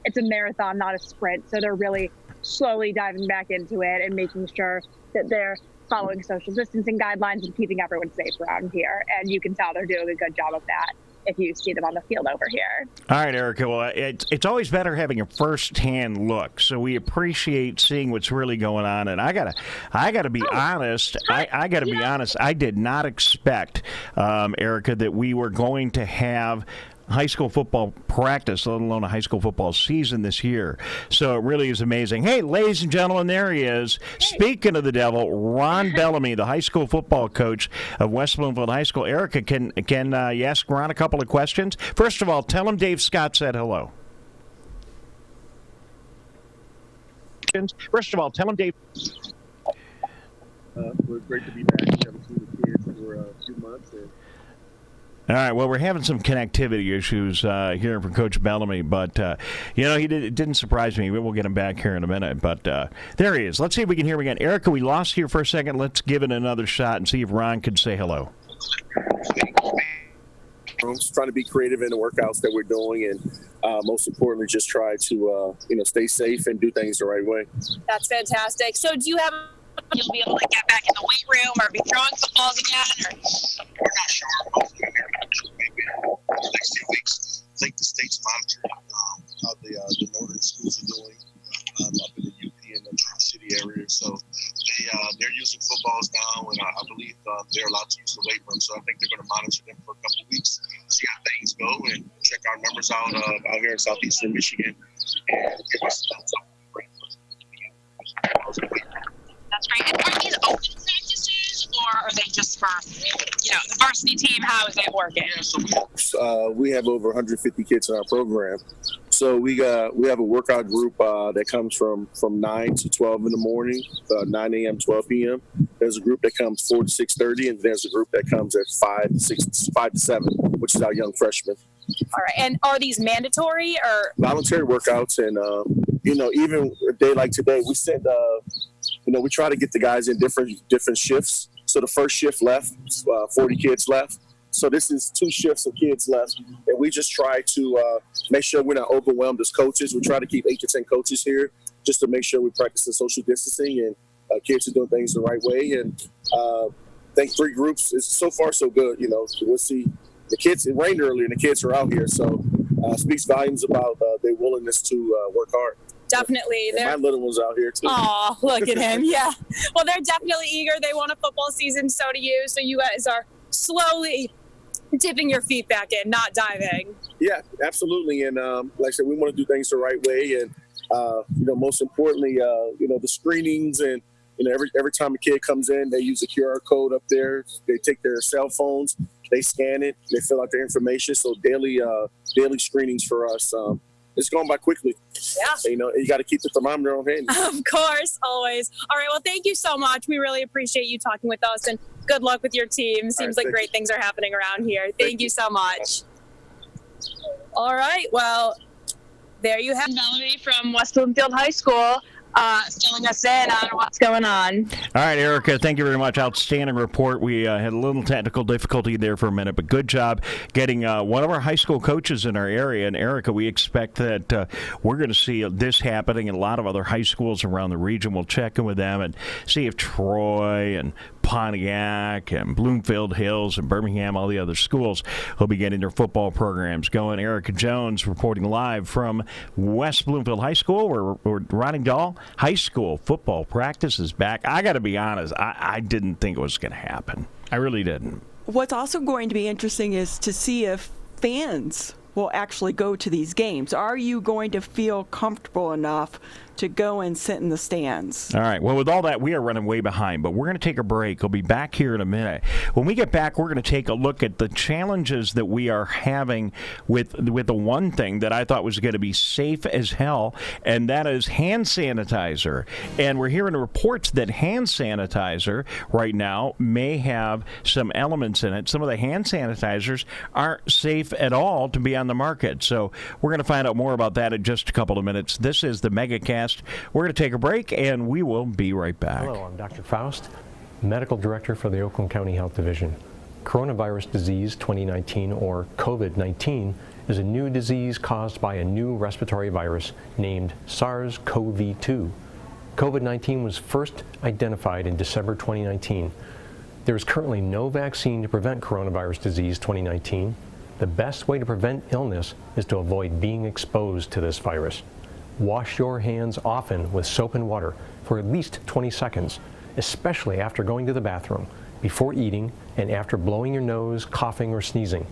S6: it's a marathon, not a sprint. So they're really slowly diving back into it and making sure that they're following social distancing guidelines and keeping everyone safe around here. And you can tell they're doing a good job of that if you see them on the field over here.
S1: All right, Erica. Well, it's always better having a first-hand look, so we appreciate seeing what's really going on. And I gotta be honest. I gotta be honest. I did not expect, Erica, that we were going to have high school football practice, let alone a high school football season this year. So it really is amazing. Hey, ladies and gentlemen, there he is. Hey. Speaking of the devil, Ron Bellamy, the high school football coach of West Bloomfield High School. Erica, can you ask Ron a couple of questions? First of all, tell him Dave Scott said hello. First of all, tell him Dave.
S7: It was great to be back. I haven't seen the kids for a few months. And
S1: All right, well, we're having some connectivity issues here from Coach Bellamy, but, it didn't surprise me. We'll get him back here in a minute, but there he is. Let's see if we can hear him again. Erica, we lost you for a second. Let's give it another shot and see if Ron could say hello.
S7: I'm just trying to be creative in the workouts that we're doing, and most importantly, just try to, stay safe and do things the right way.
S8: That's fantastic. So do you have you'll be able to get back in the weight room or be throwing footballs again? Or?
S9: We're not sure. Hopefully, maybe in the next few weeks. I think the state's monitoring how the northern schools are doing up in the UP and the Tri-City area. So they're using footballs now, and I believe they're allowed to use the weight room. So I think they're going to monitor them for a couple of weeks, see how things go, and check our numbers out here in southeastern Michigan, and give us some
S8: That's great. And are these open practices, or are they just for, the varsity team? How is it working?
S7: Yeah, so we have over 150 kids in our program. So we have a workout group that comes from 9 to 12 in the morning, 9 a.m., 12 p.m. There's a group that comes 4 to 6:30, and there's a group that comes at 5 to 7, which is our young freshmen.
S8: All right. And are these mandatory or
S7: voluntary workouts? And even a day like today, we send we try to get the guys in different shifts. So the first shift left, 40 kids left. So this is 2 shifts of kids left, and we just try to make sure we're not overwhelmed as coaches. We try to keep 8 to 10 coaches here just to make sure we practice the social distancing and kids are doing things the right way. And I think 3 groups is so far so good. We'll see. The kids, it rained earlier, and the kids are out here, so speaks volumes about their willingness to work hard.
S8: definitely?
S7: My little one's out here too.
S8: Oh, look at him! Yeah. Well, they're definitely eager. They want a football season. So do you. So you guys are slowly dipping your feet back in, not diving.
S7: Yeah, absolutely. And like I said, we want to do things the right way. And most importantly, the screenings and every time a kid comes in, they use a QR code up there. They take their cell phones, they scan it, they fill out their information. So daily screenings for us. It's going by quickly.
S8: Yeah.
S7: You got to keep the thermometer on hand.
S8: Of course, always. All right. Well, thank you so much. We really appreciate you talking with us, and good luck with your team. Seems like great things are happening around here. Thank you so much. All right. Well, there you have Melanie from West Bloomfield High School. Filling us in on what's going on.
S1: All right, Erica, thank you very much. Outstanding report. We had a little technical difficulty there for a minute, but good job getting one of our high school coaches in our area. And Erica, we expect that we're going to see this happening in a lot of other high schools around the region. We'll check in with them and see if Troy and Pontiac and Bloomfield Hills and Birmingham, all the other schools, will be getting their football programs going. Erica Jones reporting live from West Bloomfield High School, where Ronnie Doyle High School football practice is back. I got to be honest, I didn't think it was going to happen. I really didn't.
S2: What's also going to be interesting is to see if fans will actually go to these games. Are you going to feel comfortable enough to go and sit in the stands?
S1: All right. Well, with all that, we are running way behind, but we're going to take a break. We'll be back here in a minute. When we get back, we're going to take a look at the challenges that we are having with the one thing that I thought was going to be safe as hell, and that is hand sanitizer. And we're hearing reports that hand sanitizer right now may have some elements in it. Some of the hand sanitizers aren't safe at all to be on the market. So we're going to find out more about that in just a couple of minutes. This is the Megacast. We're going to take a break, and we will be right back.
S10: Hello, I'm Dr. Faust, Medical Director for the Oakland County Health Division. Coronavirus disease 2019, or COVID-19, is a new disease caused by a new respiratory virus named SARS-CoV-2. COVID-19 was first identified in December 2019. There is currently no vaccine to prevent coronavirus disease 2019. The best way to prevent illness is to avoid being exposed to this virus. Wash your hands often with soap and water for at least 20 seconds, especially after going to the bathroom, before eating, and after blowing your nose, coughing, or sneezing.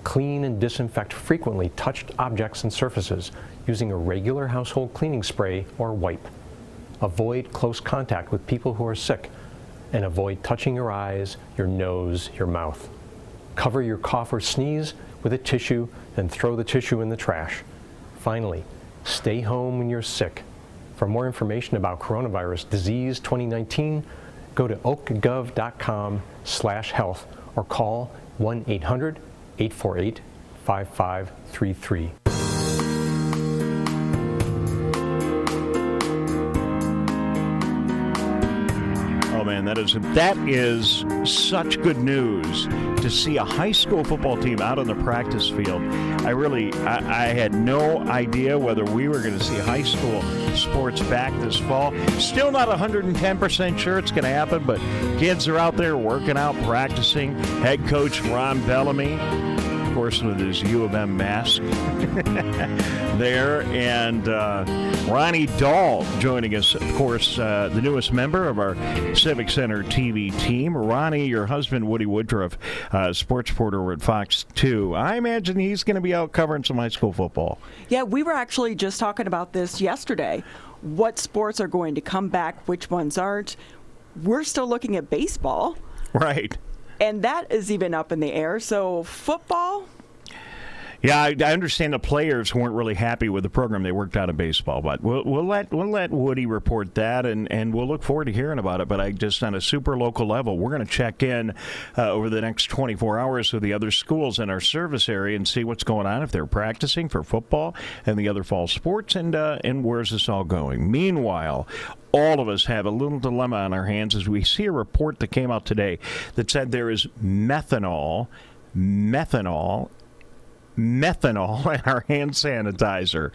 S10: Clean and disinfect frequently touched objects and surfaces using a regular household cleaning spray or wipe. Avoid close contact with people who are sick, and avoid touching your eyes, your nose, your mouth. Cover your cough or sneeze with a tissue, then throw the tissue in the trash. Finally, stay home when you're sick. For more information about coronavirus disease 2019, go to oakgov.com/health or call 848-5533.
S1: Man, that is such good news to see a high school football team out on the practice field. I had no idea whether we were going to see high school sports back this fall. Still not 110% sure it's going to happen, but kids are out there working out, practicing. Head coach Ron Bellamy, of course, with his U of M mask there, and Ronnie Doyle joining us, of course, the newest member of our Civic Center TV team. Ronnie, your husband, Woody Woodruff, sports reporter over at Fox 2. I imagine he's going to be out covering some high school football.
S2: Yeah, we were actually just talking about this yesterday. What sports are going to come back, which ones aren't. We're still looking at baseball.
S1: Right.
S2: And that is even up in the air. So football?
S1: Yeah, I understand the players weren't really happy with the program they worked out in baseball, but we'll let Woody report that, and we'll look forward to hearing about it. But I just on a super local level, we're going to check in over the next 24 hours with the other schools in our service area and see what's going on, if they're practicing for football and the other fall sports, and where's this all going. Meanwhile, all of us have a little dilemma on our hands as we see a report that came out today that said there is methanol in our hand sanitizer.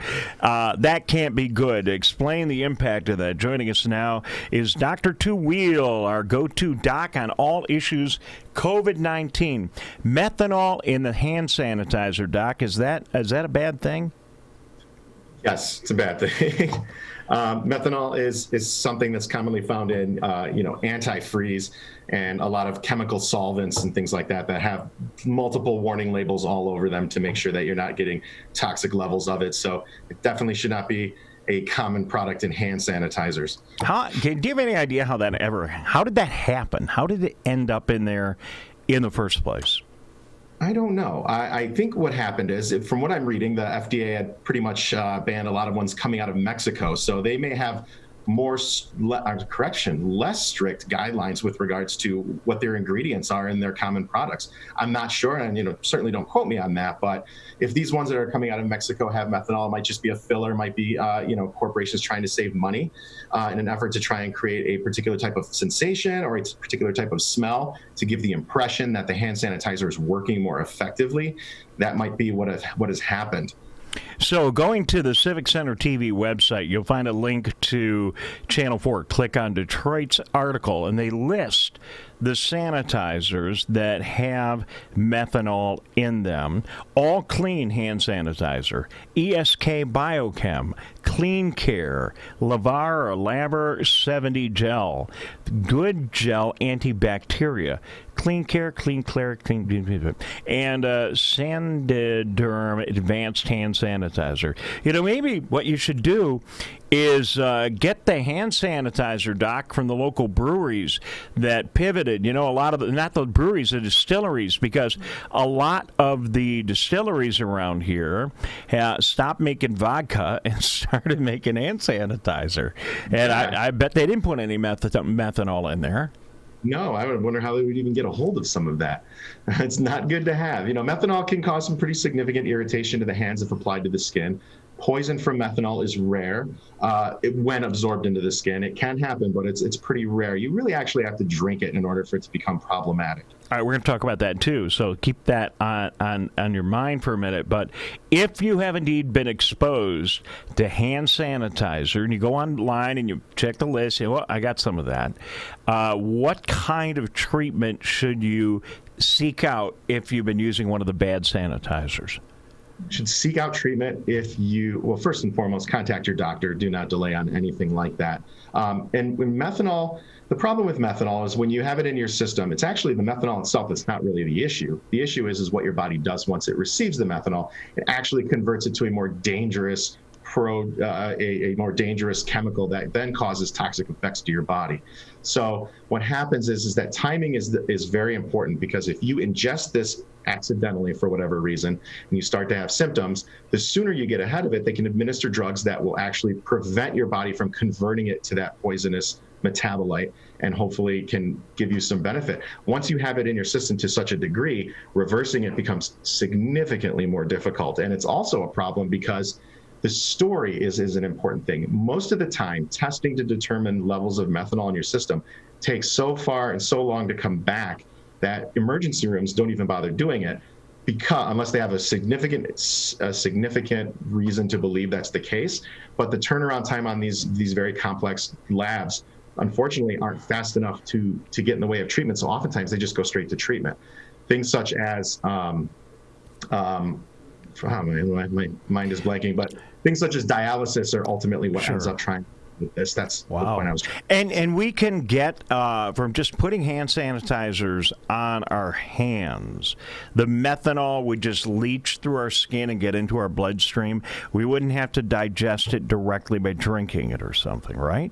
S1: That can't be good. To explain the impact of that, joining us now is Dr. Two Wheel, our go-to doc on all issues COVID-19. Methanol in the hand sanitizer, Doc, is that a bad thing?
S11: Yes, it's a bad thing. Methanol is something that's commonly found in antifreeze and a lot of chemical solvents and things like that have multiple warning labels all over them to make sure that you're not getting toxic levels of it. So it definitely should not be a common product in hand sanitizers.
S1: Do you have any idea how did that happen? How did it end up in there in the first place?
S11: I don't know. I think what happened is, from what I'm reading, the FDA had pretty much banned a lot of ones coming out of Mexico. So they may have less strict guidelines with regards to what their ingredients are in their common products. I'm not sure, and certainly don't quote me on that. But if these ones that are coming out of Mexico have methanol, it might just be a filler, might be corporations trying to save money in an effort to try and create a particular type of sensation or a particular type of smell to give the impression that the hand sanitizer is working more effectively. That might be what has happened.
S1: So going to the Civic Center TV website, you'll find a link to Channel 4. Click on Detroit's article, and they list the sanitizers that have methanol in them. All Clean hand sanitizer, ESK Biochem, Clean Care, Lavar or Laver 70 gel, Good Gel antibacteria, Clean Care, Clean Claire, and Sandiderm Advanced Hand Sanitizer. Maybe what you should do is get the hand sanitizer, Doc, from the local breweries that pivoted. A lot of not the breweries, the distilleries, because a lot of the distilleries around here stopped making vodka and started making hand sanitizer. And I bet they didn't put any methanol in there.
S11: No, I would wonder how they would even get a hold of some of that. It's not good to have. Methanol can cause some pretty significant irritation to the hands if applied to the skin. Poison from methanol is rare when absorbed into the skin. It can happen, but it's pretty rare. You really actually have to drink it in order for it to become problematic.
S1: All right, we're going to talk about that too, so keep that on your mind for a minute. But if you have indeed been exposed to hand sanitizer, and you go online and you check the list, you say, well, I got some of that, what kind of treatment should you seek out if you've been using one of the bad sanitizers?
S11: Should seek out treatment if first and foremost, contact your doctor. Do not delay on anything like that. And when methanol, the problem with methanol is when you have it in your system, it's actually the methanol itself that's not really the issue. The issue is what your body does once it receives the methanol. It actually converts it to a more dangerous more dangerous chemical that then causes toxic effects to your body. So what happens is that timing is very important, because if you ingest this accidentally for whatever reason and you start to have symptoms, the sooner you get ahead of it, they can administer drugs that will actually prevent your body from converting it to that poisonous metabolite and hopefully can give you some benefit. Once you have it in your system to such a degree, reversing it becomes significantly more difficult. And it's also a problem because the story is an important thing. Most of the time, testing to determine levels of methanol in your system takes so far and so long to come back that emergency rooms don't even bother doing it, because unless they have a significant reason to believe that's the case. But the turnaround time on these very complex labs, unfortunately, aren't fast enough to get in the way of treatment. So oftentimes they just go straight to treatment. Things such as my mind is blanking, but things such as dialysis are ultimately what ends up trying with this. That's the point I was trying.
S1: And we can get from just putting hand sanitizers on our hands, the methanol would just leach through our skin and get into our bloodstream. We wouldn't have to digest it directly by drinking it or something, right?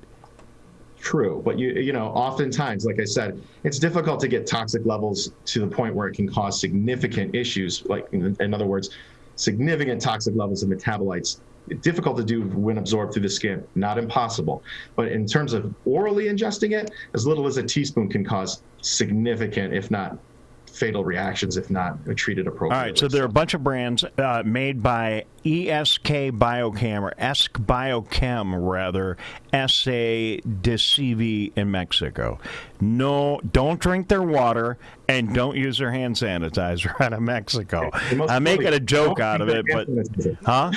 S11: True, but you know, oftentimes, like I said, it's difficult to get toxic levels to the point where it can cause significant issues. Like in other words, significant toxic levels of metabolites. Difficult to do when absorbed through the skin, not impossible. But in terms of orally ingesting it, as little as a teaspoon can cause significant, if not fatal reactions, if not treated appropriately.
S1: All right, so there are a bunch of brands made by ESK Biochem, or ESK Biochem, rather, S.A. de CV in Mexico. No, don't drink their water and don't use their hand sanitizer out of Mexico. I'm making a joke out of it, but... Huh?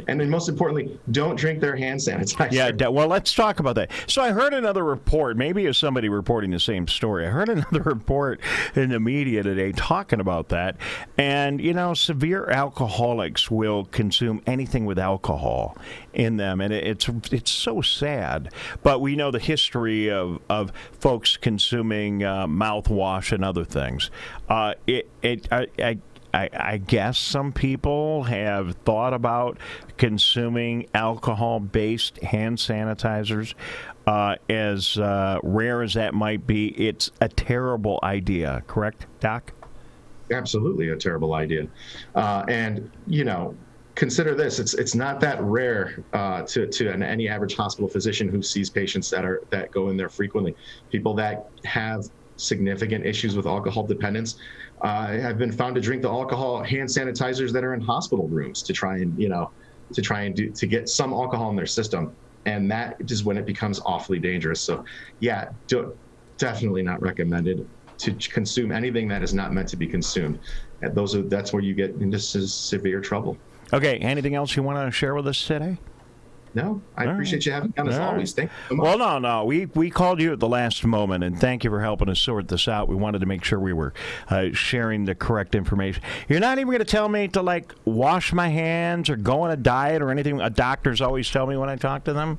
S11: And then most importantly, don't drink their hand sanitizer.
S1: Yeah, well, let's talk about that. So I heard another report, maybe it's somebody reporting the same story. I heard another report in the media today talking about that. And, you know, severe alcoholics will consume anything with alcohol in them. And it's so sad. But we know the history of folks consuming mouthwash and other things. I guess some people have thought about consuming alcohol-based hand sanitizers. As rare as that might be, it's a terrible idea. Correct, Doc?
S11: Absolutely a terrible idea. And, you know, consider this. It's not that rare to any average hospital physician who sees patients that go in there frequently. People that have significant issues with alcohol dependence have been found to drink the alcohol hand sanitizers that are in hospital rooms to try and get some alcohol in their system, and that is when it becomes awfully dangerous. So, yeah, definitely not recommended to consume anything that is not meant to be consumed. That's where you get into severe trouble.
S1: Okay, anything else you want to share with us today?
S11: No, I appreciate you having me on as always. Thank you so much.
S1: Well, no. We called you at the last moment, and thank you for helping us sort this out. We wanted to make sure we were sharing the correct information. You're not even going to tell me to, like, wash my hands or go on a diet or anything doctors always tell me when I talk to them?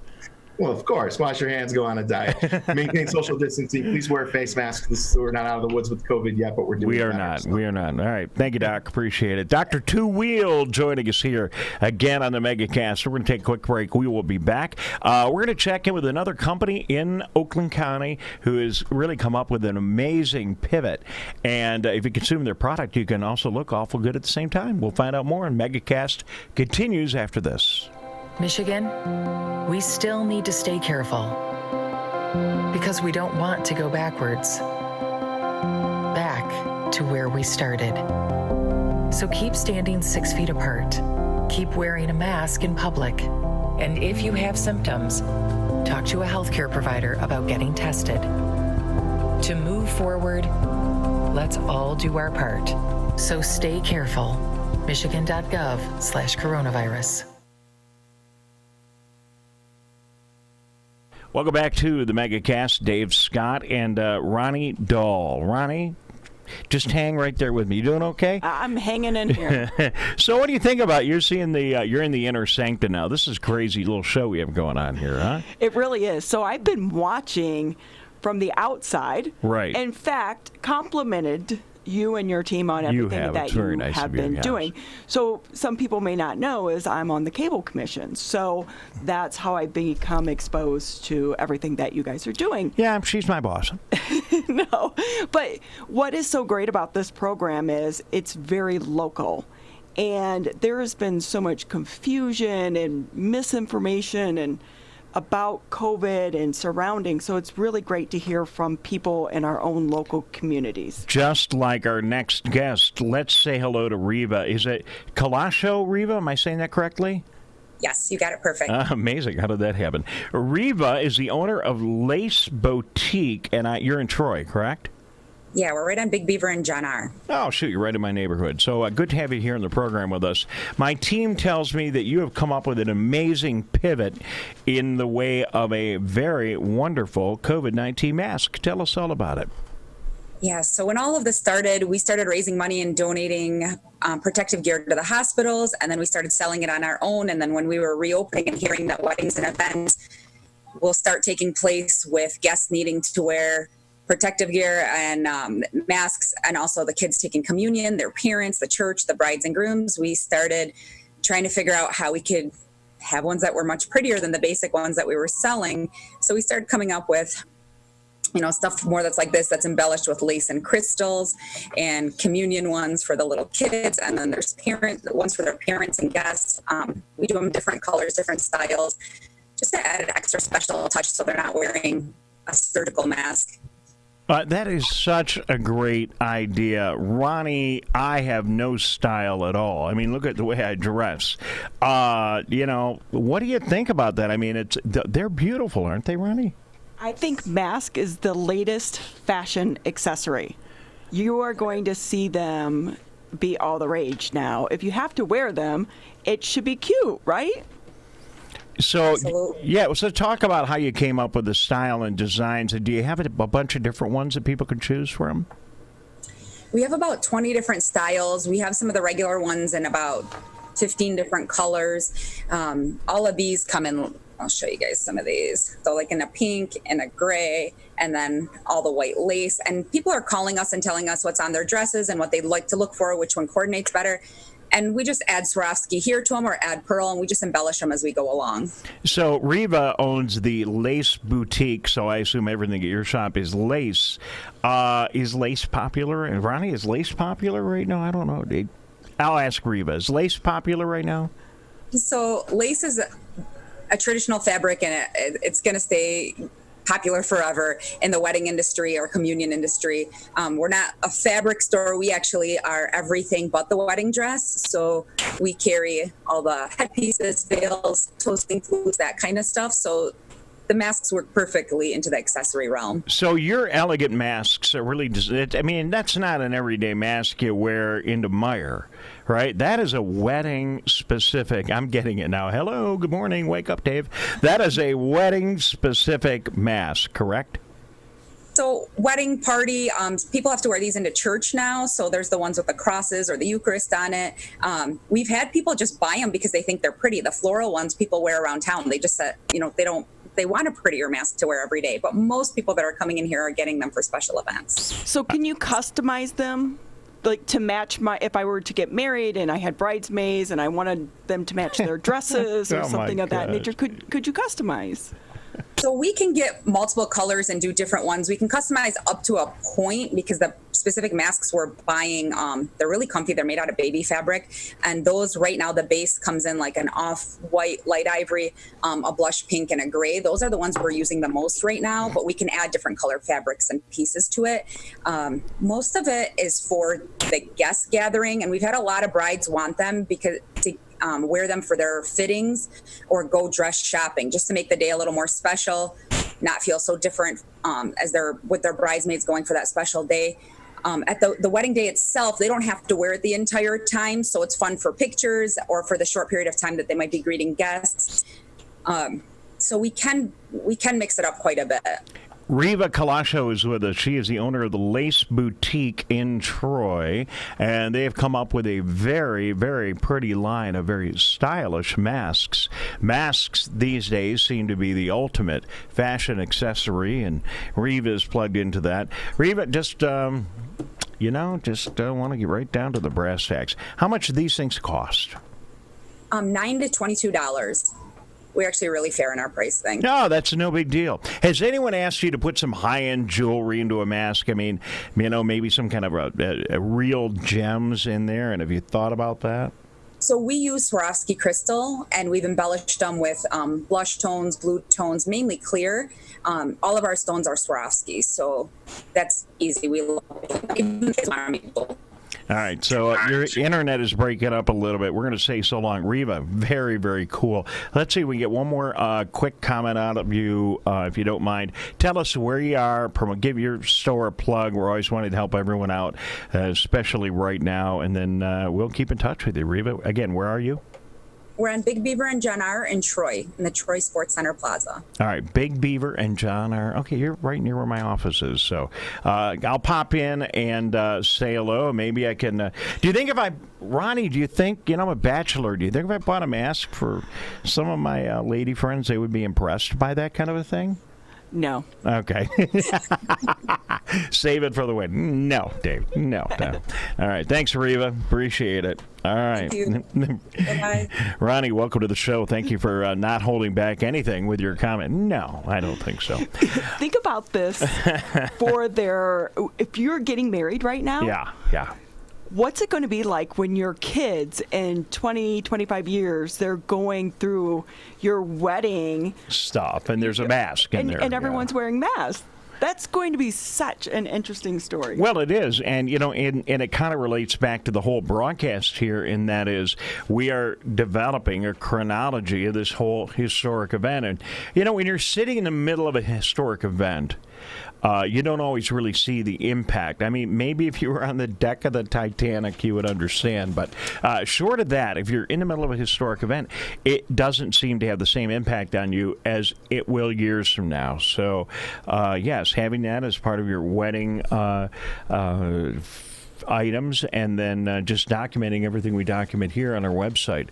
S11: Well, of course. Wash your hands, go on a diet. Maintain social distancing. Please wear face masks. We're not out of the woods with COVID yet, but we're doing
S1: We are not. All right. Thank you, Doc. Appreciate it. Dr. Two Wheel joining us here again on the Megacast. We're going to take a quick break. We will be back. We're going to check in with another company in Oakland County who has really come up with an amazing pivot. And if you consume their product, you can also look awful good at the same time. We'll find out more, and Megacast continues after this.
S5: Michigan, we still need to stay careful because we don't want to go backwards, back to where we started. So keep standing 6 feet apart, keep wearing a mask in public, and if you have symptoms, talk to a healthcare provider about getting tested. To move forward, let's all do our part. So stay careful. Michigan.gov/coronavirus.
S1: Welcome back to the Megacast. Dave Scott and Ronnie Doyle. Ronnie, just hang right there with me. You doing okay?
S2: I'm hanging in here.
S1: So what do you think about, you're in the inner sanctum now. This is a crazy little show we have going on here, huh?
S2: It really is. So I've been watching from the outside.
S1: Right.
S2: In fact, complimented you and your team on everything that you have been doing. So some people may not know is I'm on the Cable Commission. So that's how I become exposed to everything that you guys are doing.
S1: Yeah, she's my boss.
S2: No, but what is so great about this program is it's very local. And there has been so much confusion and misinformation and about COVID and surroundings. So it's really great to hear from people in our own local communities.
S1: Just like our next guest, let's say hello to Riva. Is it Kalasho, Riva? Am I saying that correctly?
S12: Yes, you got it perfect.
S1: Amazing. How did that happen? Riva is the owner of Lace Boutique, and you're in Troy, correct?
S12: Yeah, we're right on Big Beaver and John R.
S1: Oh, shoot, you're right in my neighborhood. So good to have you here in the program with us. My team tells me that you have come up with an amazing pivot in the way of a very wonderful COVID-19 mask. Tell us all about it.
S12: Yeah, so when all of this started, we started raising money and donating protective gear to the hospitals, and then we started selling it on our own. And then when we were reopening and hearing that weddings and events will start taking place with guests needing to wear protective gear and masks, and also the kids taking communion, their parents, the church, the brides and grooms, we started trying to figure out how we could have ones that were much prettier than the basic ones that we were selling. So we started coming up with stuff more that's like this, that's embellished with lace and crystals, and communion ones for the little kids. And then there's ones for their parents and guests. We do them different colors, different styles, just to add an extra special touch so they're not wearing a surgical mask.
S1: That is such a great idea. Ronnie, I have no style at all. I mean, look at the way I dress. What do you think about that? I mean, they're beautiful, aren't they, Ronnie?
S2: I think mask is the latest fashion accessory. You are going to see them be all the rage now. If you have to wear them, it should be cute, right?
S1: So,
S12: Absolutely.
S1: yeah, so talk about how you came up with the style and designs. Do you have a bunch of different ones that people could choose from?
S12: We have about 20 different styles. We have some of the regular ones in about 15 different colors. All of these come in, I'll show you guys some of these. So like in a pink and a gray, and then all the white lace. And people are calling us and telling us what's on their dresses and what they'd like to look for, which one coordinates better. And we just add Swarovski here to them or add pearl, and we just embellish them as we go along.
S1: So Riva owns the Lace Boutique, so I assume everything at your shop is lace. Is lace popular? And Ronnie, is lace popular right now? I don't know. I'll ask Riva. Is lace popular right now?
S12: So lace is a traditional fabric, and it's going to stay popular forever in the wedding industry or communion industry. We're not a fabric store. We actually are everything but the wedding dress. So we carry all the headpieces, veils, toasting foods, that kind of stuff. So the masks work perfectly into the accessory realm.
S1: So your elegant masks are really, that's not an everyday mask you wear into Meijer, right? That is a wedding specific, I'm getting it now. Hello, good morning, wake up, Dave. That is a wedding specific mask, correct?
S12: So wedding party, people have to wear these into church now. So there's the ones with the crosses or the Eucharist on it. We've had people just buy them because they think they're pretty. The floral ones people wear around town. They just said, they want a prettier mask to wear every day, but most people that are coming in here are getting them for special events.
S2: So can you customize them, like to match if I were to get married and I had bridesmaids and I wanted them to match their dresses or something of that nature? Could you customize?
S12: So we can get multiple colors and do different ones. We can customize up to a point because the specific masks we're buying, they're really comfy. They're made out of baby fabric. And those right now, the base comes in like an off-white, light ivory, a blush pink, and a gray. Those are the ones we're using the most right now, but we can add different color fabrics and pieces to it. Most of it is for the guest gathering. And we've had a lot of brides want them because to wear them for their fittings or go dress shopping just to make the day a little more special, not feel so different as they're with their bridesmaids going for that special day. At the wedding day itself, they don't have to wear it the entire time, so it's fun for pictures or for the short period of time that they might be greeting guests. So we can mix it up quite a bit.
S1: Riva Kalasho is with us. She is the owner of the Lace Boutique in Troy, and they have come up with a very, very pretty line of very stylish masks. Masks these days seem to be the ultimate fashion accessory, and Riva is plugged into that. Riva, just want to get right down to the brass tacks. How much do these things cost?
S12: $9 to $22. We're actually really fair in our pricing.
S1: No, that's no big deal. Has anyone asked you to put some high-end jewelry into a mask? I mean, maybe some kind of a real gems in there, and have you thought about that?
S12: So we use Swarovski crystal, and we've embellished them with blush tones, blue tones, mainly clear. All of our stones are Swarovski, so that's easy. We love it.
S1: All right, so your internet is breaking up a little bit. We're going to say so long. Reva, very, very cool. Let's see if we can get one more quick comment out of you, if you don't mind. Tell us where you are, give your store a plug. We're always wanting to help everyone out, especially right now, and then we'll keep in touch with you. Reva, again, where are you?
S12: We're on Big Beaver and John R. in Troy, in the Troy Sports Center Plaza.
S1: All right, Big Beaver and John R. Okay, you're right near where my office is. So I'll pop in and say hello. Maybe I can. Do you think Ronnie, do you think, I'm a bachelor, do you think if I bought a mask for some of my lady friends, they would be impressed by that kind of a thing?
S2: No.
S1: Okay. Save it for the win. No, Dave. No. All right. Thanks, Reva. Appreciate it. All right.
S12: Thank you. Bye-bye.
S1: Ronnie, welcome to the show. Thank you for not holding back anything with your comment. No, I don't think so.
S2: Think about this if you're getting married right now.
S1: Yeah.
S2: What's it going to be like when your kids in 20, 25 years, they're going through your wedding
S1: stuff, and there's a mask in there.
S2: And everyone's wearing masks. That's going to be such an interesting story.
S1: Well, it is. And, and it kind of relates back to the whole broadcast here, and that is we are developing a chronology of this whole historic event. And, when you're sitting in the middle of a historic event, you don't always really see the impact. I mean, maybe if you were on the deck of the Titanic, you would understand. But short of that, if you're in the middle of a historic event, it doesn't seem to have the same impact on you as it will years from now. So, yes, having that as part of your wedding items, and then just documenting everything we document here on our website.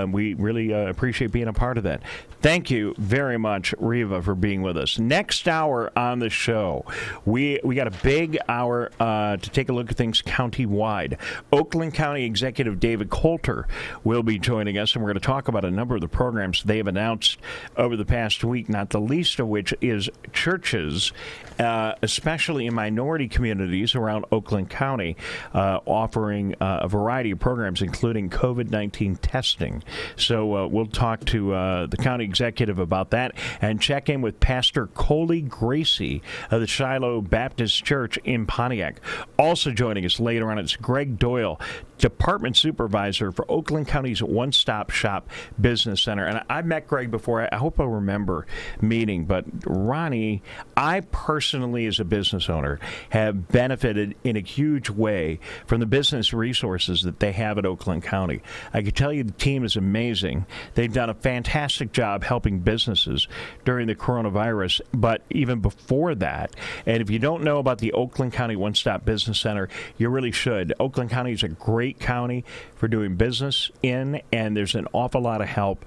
S1: We really appreciate being a part of that. Thank you very much, Reva, for being with us. Next hour on the show, we got a big hour to take a look at things county-wide. Oakland County Executive David Coulter will be joining us, and we're going to talk about a number of the programs they have announced over the past week, not the least of which is churches, especially in minority communities around Oakland County, offering a variety of programs, including COVID-19 testing. So we'll talk to the county executive about that and check in with Pastor Coley Gracie of the Shiloh Baptist Church in Pontiac. Also joining us later on is Greg Doyle, Department Supervisor for Oakland County's One Stop Shop Business Center. And I've met Greg before. I hope I'll remember meeting. But Ronnie, I personally, as a business owner, have benefited in a huge way from the business resources that they have at Oakland County. I can tell you the team is amazing. They've done a fantastic job helping businesses during the coronavirus, but even before that. And if you don't know about the Oakland County One Stop Business Center, you really should. Oakland County is a great county for doing business in, and there's an awful lot of help.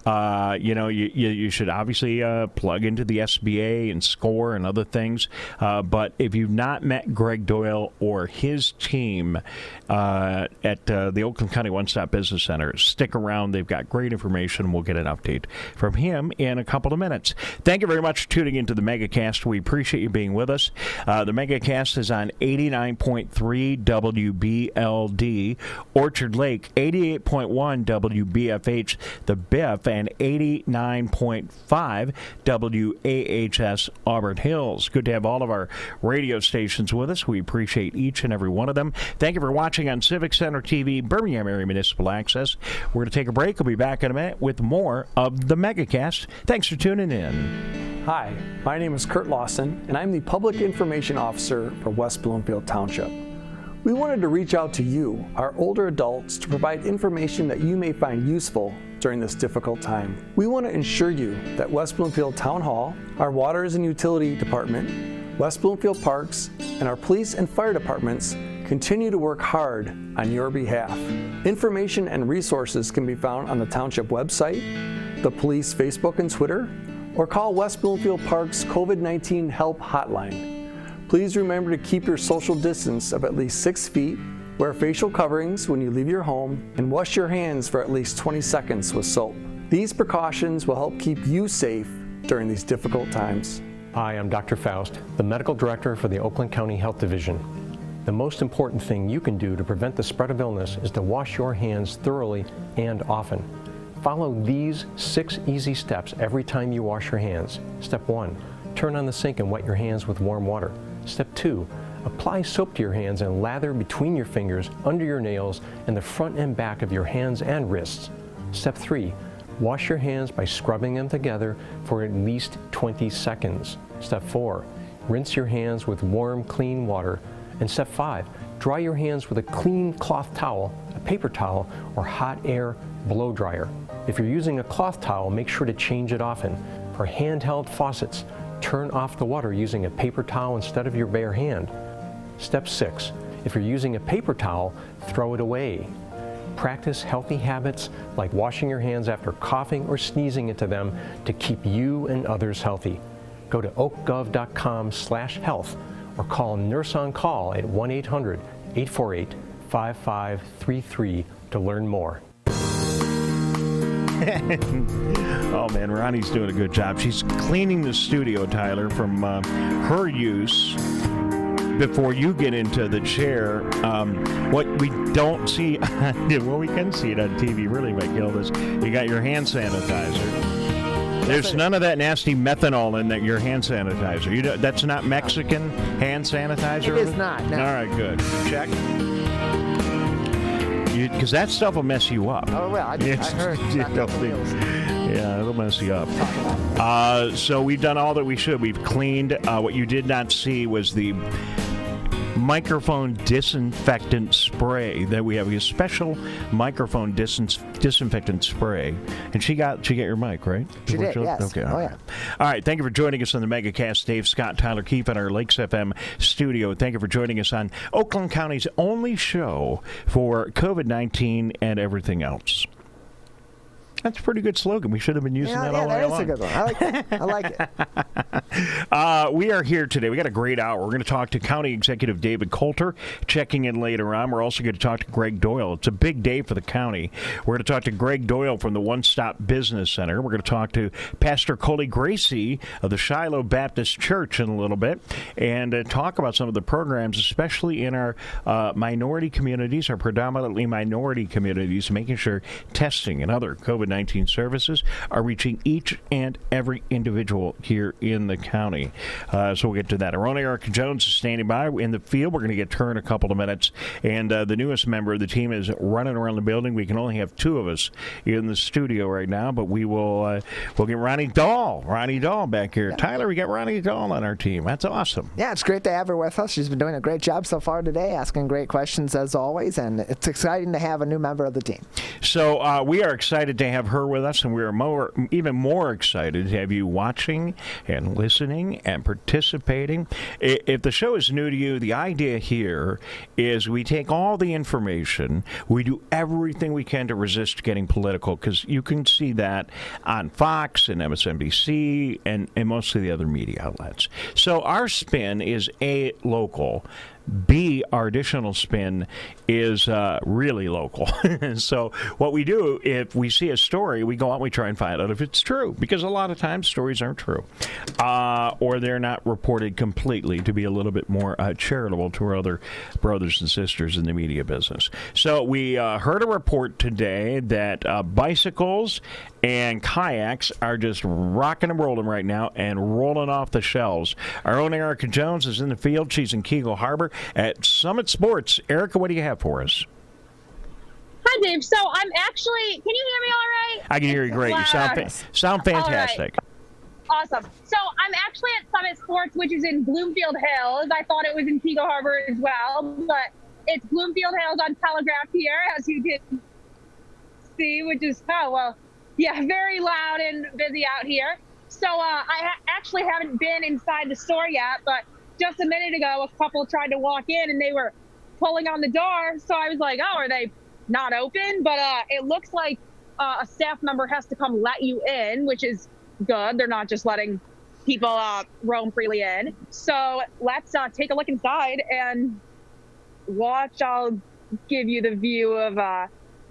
S1: You should obviously plug into the SBA and SCORE and other things. But if you've not met Greg Doyle or his team at the Oakland County One Stop Business Center, stick around. They've got great information. We'll get an update from him in a couple of minutes. Thank you very much for tuning into the Megacast. We appreciate you being with us. The Megacast is on 89.3 WBLD, Orchard Lake, 88.1 WBFH, the Biff, and 89.5 WAHS Auburn Hills. Good to have all of our radio stations with us. We appreciate each and every one of them. Thank you for watching on Civic Center TV, Birmingham Area Municipal Access. We're going to take a break. We'll be back in a minute with more of the Megacast. Thanks for tuning in.
S13: Hi, my name is Kurt Lawson, and I'm the Public Information Officer for West Bloomfield Township. We wanted to reach out to you, our older adults, to provide information that you may find useful during this difficult time. We want to ensure you that West Bloomfield Town Hall, our Waters and Utility Department, West Bloomfield Parks, and our police and fire departments continue to work hard on your behalf. Information and resources can be found on the Township website, the police Facebook and Twitter, or call West Bloomfield Parks COVID-19 Help Hotline. Please remember to keep your social distance of at least 6 feet, wear facial coverings when you leave your home, and wash your hands for at least 20 seconds with soap. These precautions will help keep you safe during these difficult times.
S10: Hi, I'm Dr. Faust, the Medical Director for the Oakland County Health Division. The most important thing you can do to prevent the spread of illness is to wash your hands thoroughly and often. Follow these 6 easy steps every time you wash your hands. Step 1, turn on the sink and wet your hands with warm water. Step 2, apply soap to your hands and lather between your fingers, under your nails, and the front and back of your hands and wrists. Step 3, wash your hands by scrubbing them together for at least 20 seconds. Step 4, rinse your hands with warm, clean water. And step 5, dry your hands with a clean cloth towel, a paper towel, or hot air blow dryer. If you're using a cloth towel, make sure to change it often. For handheld faucets, turn off the water using a paper towel instead of your bare hand. Step 6, if you're using a paper towel, throw it away. Practice healthy habits like washing your hands after coughing or sneezing into them to keep you and others healthy. Go to oakgov.com/health or call Nurse on Call at 1-800-848-5533 to learn more.
S1: Oh man, Ronnie's doing a good job. She's cleaning the studio, Tyler, from her use. Before you get into the chair, what we don't see, well, we can see it on TV, really, might kill this. You got your hand sanitizer. There's none of that nasty methanol in that your hand sanitizer. That's not Mexican hand sanitizer?
S14: It is not, no.
S1: All right, good. Check. Because that stuff will mess you up.
S14: Oh, well, I heard.
S1: Yeah, it'll mess you up. So we've done all that we should. We've cleaned. What you did not see was the microphone disinfectant spray that we have. A special microphone disinfectant spray. And she got your mic, right?
S14: She did, yes.
S1: Okay.
S14: Oh, yeah.
S1: All right. Thank you for joining us on the Megacast. Dave, Scott, Tyler Keefe at our Lakes FM studio. Thank you for joining us on Oakland County's only show for COVID-19 and everything else. That's a pretty good slogan. We should have been using that all the way along.
S14: Yeah, that is a good one. I like it.
S1: We are here today. We got a great hour. We're going to talk to County Executive David Coulter, checking in later on. We're also going to talk to Greg Doyle. It's a big day for the county. We're going to talk to Greg Doyle from the One Stop Business Center. We're going to talk to Pastor Coley Gracie of the Shiloh Baptist Church in a little bit and talk about some of the programs, especially in our minority communities, our predominantly minority communities, making sure testing and other COVID-19 services are reaching each and every individual here in the county. So we'll get to that. Our own Eric Jones is standing by in the field. We're going to get her in a couple of minutes. And the newest member of the team is running around the building. We can only have 2 of us in the studio right now, but we'll get Ronnie Doyle back here. Yeah. Tyler, we got Ronnie Doyle on our team. That's awesome.
S14: Yeah, it's great to have her with us. She's been doing a great job so far today, asking great questions as always, and it's exciting to have a new member of the team.
S1: So we are excited to have her with us, and we are even more excited to have you watching and listening and participating. If the show is new to you, the idea here is we take all the information, we do everything we can to resist getting political, because you can see that on Fox and MSNBC and most of the other media outlets. So our spin is A, local. B, our additional spin is really local. So what we do, if we see a story, we go out and we try and find out if it's true, because a lot of times stories aren't true, or they're not reported completely, to be a little bit more charitable to our other brothers and sisters in the media business. So we heard a report today that bicycles and kayaks are just rocking and rolling right now and rolling off the shelves. Our own Erica Jones is in the field. She's in Kegel Harbor at Summit Sports. Erica, what do you have for us?
S6: Hi, Dave. So I'm actually, can you hear me all right?
S1: I can hear you great. You sound fantastic.
S6: Right. Awesome. So I'm actually at Summit Sports, which is in Bloomfield Hills. I thought it was in Kegel Harbor as well, but it's Bloomfield Hills on Telegraph here, as you can see, which is, very loud and busy out here. So I actually haven't been inside the store yet, but just a minute ago, a couple tried to walk in and they were pulling on the door. So I was like, oh, are they not open? But it looks like a staff member has to come let you in, which is good. They're not just letting people roam freely in. So let's take a look inside and watch. I'll give you the view of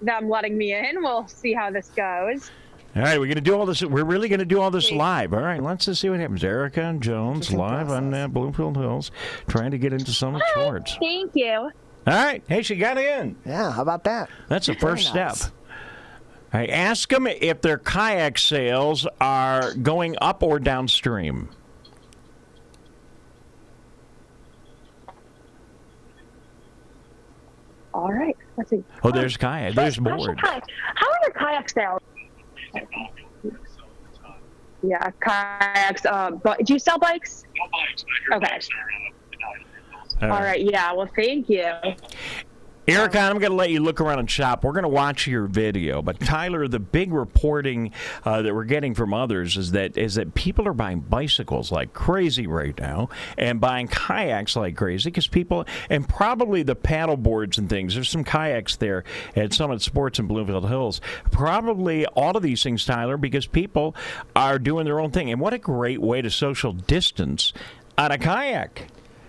S6: them letting me in. We'll see how this goes.
S1: All right, we're going to do all this. We're really going to do all this live. All right, let's just see what happens. Erica and Jones live on Bloomfield Hills, trying to get into Summit Sports.
S6: Thank you.
S1: All right. Hey, she got in.
S14: Yeah, how about that?
S1: That's the first
S14: Very nice.
S1: step. All right, ask them if their kayak sales are going up or downstream.
S6: All right. Let's see.
S1: Oh, there's kayak. There's boards.
S6: How are your kayak sales? Yeah, kayaks. But do you sell bikes? Okay. All right. Yeah. Well, thank you.
S1: Erica, I'm going to let you look around and shop. We're going to watch your video. But, Tyler, the big reporting that we're getting from others is that people are buying bicycles like crazy right now and buying kayaks like crazy because people, and probably the paddle boards and things, there's some kayaks there at Summit Sports in Bloomfield Hills. Probably all of these things, Tyler, because people are doing their own thing. And what a great way to social distance on a kayak.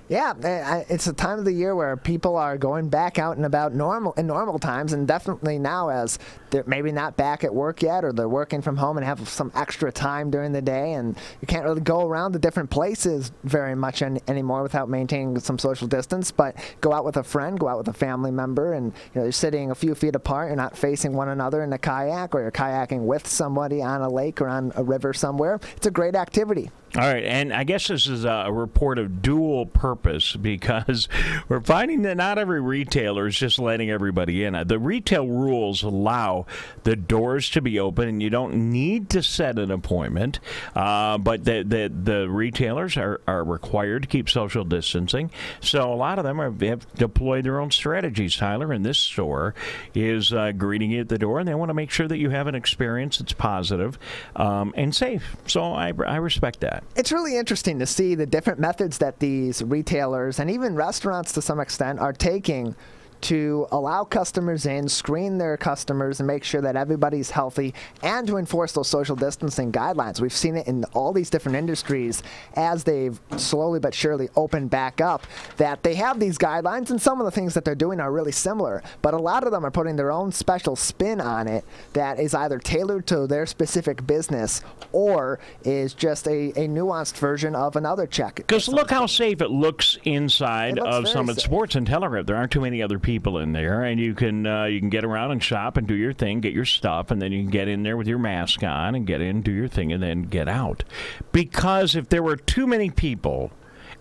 S14: Yeah, it's a time of the year where people are going back out and about in normal times, and definitely now as they're maybe not back at work yet, or they're working from home and have some extra time during the day, and you can't really go around to different places very much anymore without maintaining some social distance. But go out with a friend, go out with a family member, and you're sitting a few feet apart. You're not facing one another in a kayak, or you're kayaking with somebody on a lake or on a river somewhere. It's a great activity.
S1: All right, and I guess this is a report of dual purpose because we're finding that not every retailer is just letting everybody in. The retail rules allow the doors to be open, and you don't need to set an appointment, but the retailers are required to keep social distancing. So a lot of them have deployed their own strategies, Tyler, and this store is greeting you at the door, and they want to make sure that you have an experience that's positive and safe. So I respect that.
S14: It's really interesting to see the different methods that these retailers and even restaurants to some extent are taking to allow customers in, screen their customers, and make sure that everybody's healthy, and to enforce those social distancing guidelines. We've seen it in all these different industries as they've slowly but surely opened back up, that they have these guidelines, and some of the things that they're doing are really similar, but a lot of them are putting their own special spin on it that is either tailored to their specific business or is just a nuanced version of another check.
S1: Because look how safe it looks inside of Summit Sports and Telegraph. There aren't too many other people in there, and you can get around and shop and do your thing, get your stuff, and then you can get in there with your mask on and get in, do your thing, and then get out. Because if there were too many people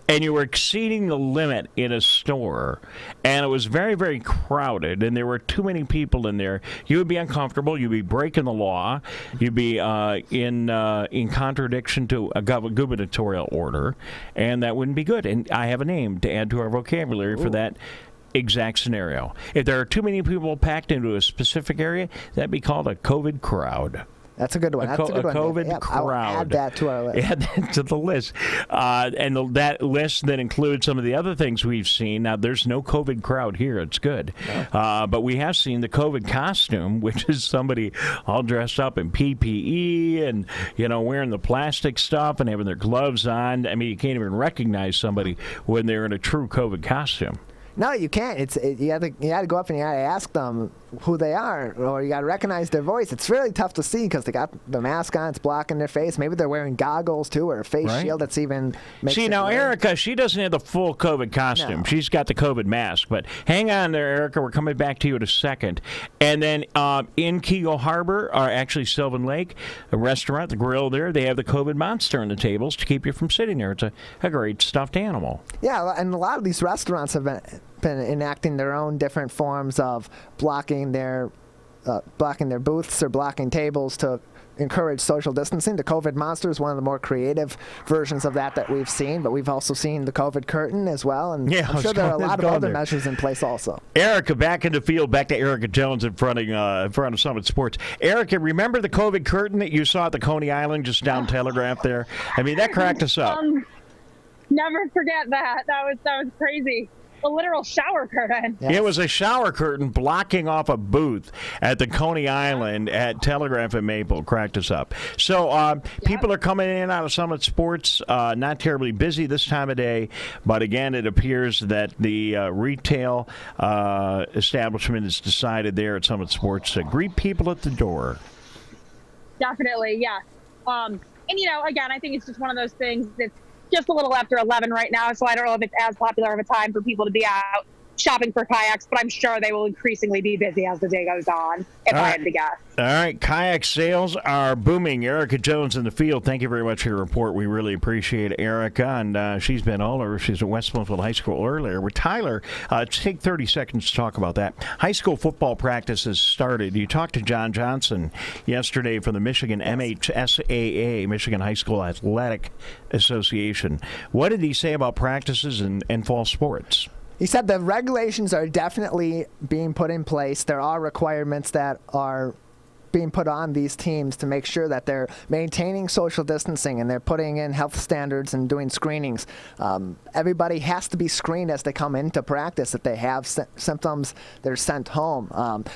S1: and you were exceeding the limit in a store, and it was very, very crowded, and there were too many people in there, you would be uncomfortable. You'd be breaking the law. You'd be in contradiction to a gubernatorial order, and that wouldn't be good. And I have a name to add to our vocabulary for that exact scenario. If there are too many people packed into a specific area, that'd be called a COVID crowd.
S14: That's a good one. That's a good one.
S1: COVID crowd.
S14: I'll add that to our list.
S1: Add that to the list. And that list then includes some of the other things we've seen. Now, there's no COVID crowd here. It's good. No. But we have seen the COVID costume, which is somebody all dressed up in PPE and, wearing the plastic stuff and having their gloves on. I mean, you can't even recognize somebody when they're in a true COVID costume.
S14: No, you can't. You have to go up and you got to ask them who they are, or you got to recognize their voice. It's really tough to see because they got the mask on; it's blocking their face. Maybe they're wearing goggles too, or a face shield that's even.
S1: See now, Erica, she doesn't have the full COVID costume. No. She's got the COVID mask. But hang on there, Erica. We're coming back to you in a second. And then in Keego Harbor, or actually Sylvan Lake, a restaurant, the grill there, they have the COVID monster on the tables to keep you from sitting there. It's a great stuffed animal.
S14: Yeah, and a lot of these restaurants have been enacting their own different forms of blocking their booths or blocking tables to encourage social distancing. The COVID monster is one of the more creative versions of that we've seen, but we've also seen the COVID curtain as well, and I'm sure there are a lot of other measures in place also.
S1: Erica, back in the field, back to Erica Jones in front of Summit Sports. Erica, remember the COVID curtain that you saw at the Coney Island just down Telegraph there? I mean, that cracked us up.
S6: Never forget that. That was crazy. A literal shower curtain.
S1: Yes. It was a shower curtain blocking off a booth at the Coney Island at Telegraph and Maple. Cracked us up. So people are coming in and out of Summit Sports, not terribly busy this time of day, but again, it appears that the retail establishment has decided there at Summit Sports to greet people at the door.
S6: definitely. Yeah. And, again, I think it's just one of those things that's just a little after 11 right now. So I don't know if it's as popular of a time for people to be out shopping for kayaks, but I'm sure they will increasingly be busy as the day goes on, if I had to guess.
S1: All right, kayak sales are booming. Erica Jones in the field. Thank you very much for your report. We really appreciate Erica, and she's been all over. She's at West Bloomfield High School earlier. With Tyler, take 30 seconds to talk about that. High school football practice has started. You talked to John Johnson yesterday from the Michigan MHSAA, Michigan High School Athletic Association. What did he say about practices and fall sports?
S14: He said the regulations are definitely being put in place. There are requirements that are being put on these teams to make sure that they're maintaining social distancing and they're putting in health standards and doing screenings. Everybody has to be screened as they come into practice. If they have symptoms, they're sent home.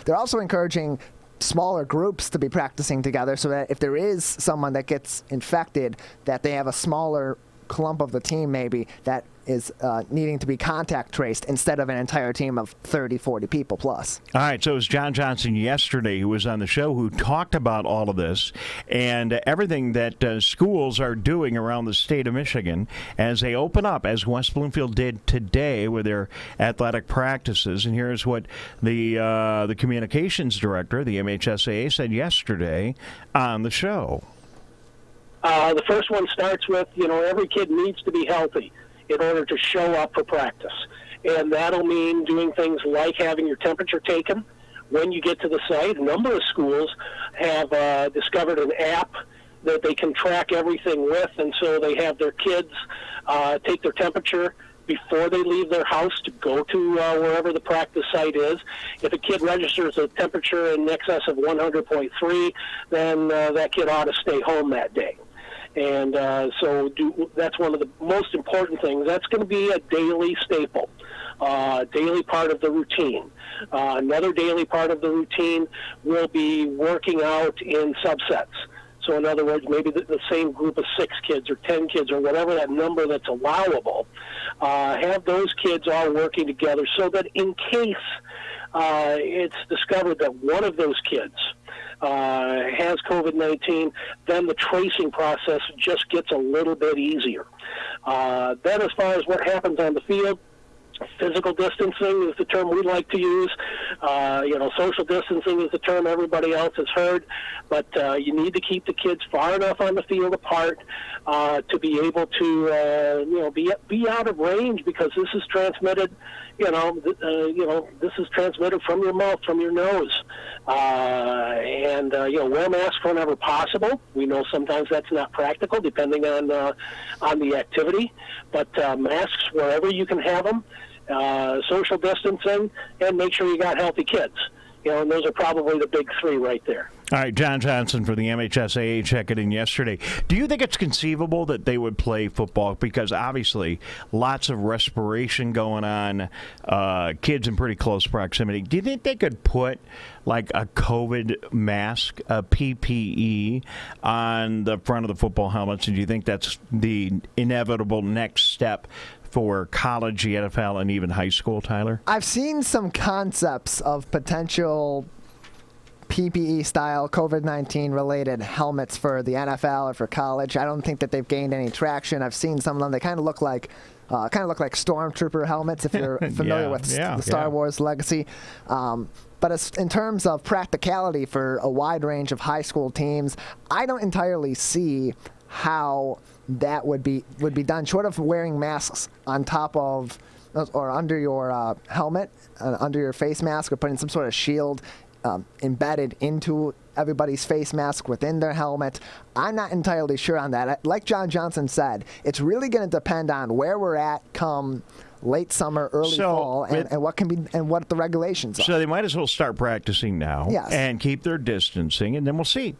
S14: They're also encouraging smaller groups to be practicing together so that if there is someone that gets infected, that they have a smaller clump of the team maybe that is needing to be contact traced instead of an entire team of 30, 40 people plus.
S1: All right, so it was John Johnson yesterday who was on the show who talked about all of this and everything that schools are doing around the state of Michigan as they open up, as West Bloomfield did today with their athletic practices. And here's what the communications director of the MHSAA said yesterday on the show.
S15: The first one starts with, every kid needs to be healthy in order to show up for practice. And that'll mean doing things like having your temperature taken when you get to the site. A number of schools have discovered an app that they can track everything with, and so they have their kids take their temperature before they leave their house to go to wherever the practice site is. If a kid registers a temperature in excess of 100.3, then that kid ought to stay home that day. And that's one of the most important things. That's going to be a daily staple, daily part of the routine. Another daily part of the routine will be working out in subsets. So in other words, maybe the same group of 6 kids or 10 kids or whatever that number that's allowable, have those kids all working together so that in case it's discovered that one of those kids has COVID-19, then the tracing process just gets a little bit easier. Then as far as what happens on the field, physical distancing is the term we like to use. Social distancing is the term everybody else has heard. But you need to keep the kids far enough on the field apart to be able to, be out of range, because this is transmitted. This is transmitted from your mouth, from your nose, and wear masks whenever possible. We know sometimes that's not practical, depending on the activity, but masks wherever you can have them. Social distancing, and make sure you got healthy kids. And those are probably the big 3 right there.
S1: All right, John Johnson for the MHSAA checking in yesterday. Do you think it's conceivable that they would play football? Because obviously lots of respiration going on, kids in pretty close proximity. Do you think they could put like a COVID mask, a PPE, on the front of the football helmets? And do you think that's the inevitable next step for college, the NFL, and even high school, Tyler?
S14: I've seen some concepts of potential PPE-style COVID-19 related helmets for the NFL or for college. I don't think that they've gained any traction. I've seen some of them. They kind of look like stormtrooper helmets, if you're familiar with the Star Wars legacy. But in terms of practicality for a wide range of high school teams, I don't entirely see how that would be done, short of wearing masks on top of or under your helmet, under your face mask, or putting some sort of shield embedded into everybody's face mask within their helmet. I'm not entirely sure on that. Like John Johnson said, it's really going to depend on where we're at come late summer, early fall, and what can be and what the regulations are.
S1: So they might as well start practicing now and keep their distancing, and then we'll see.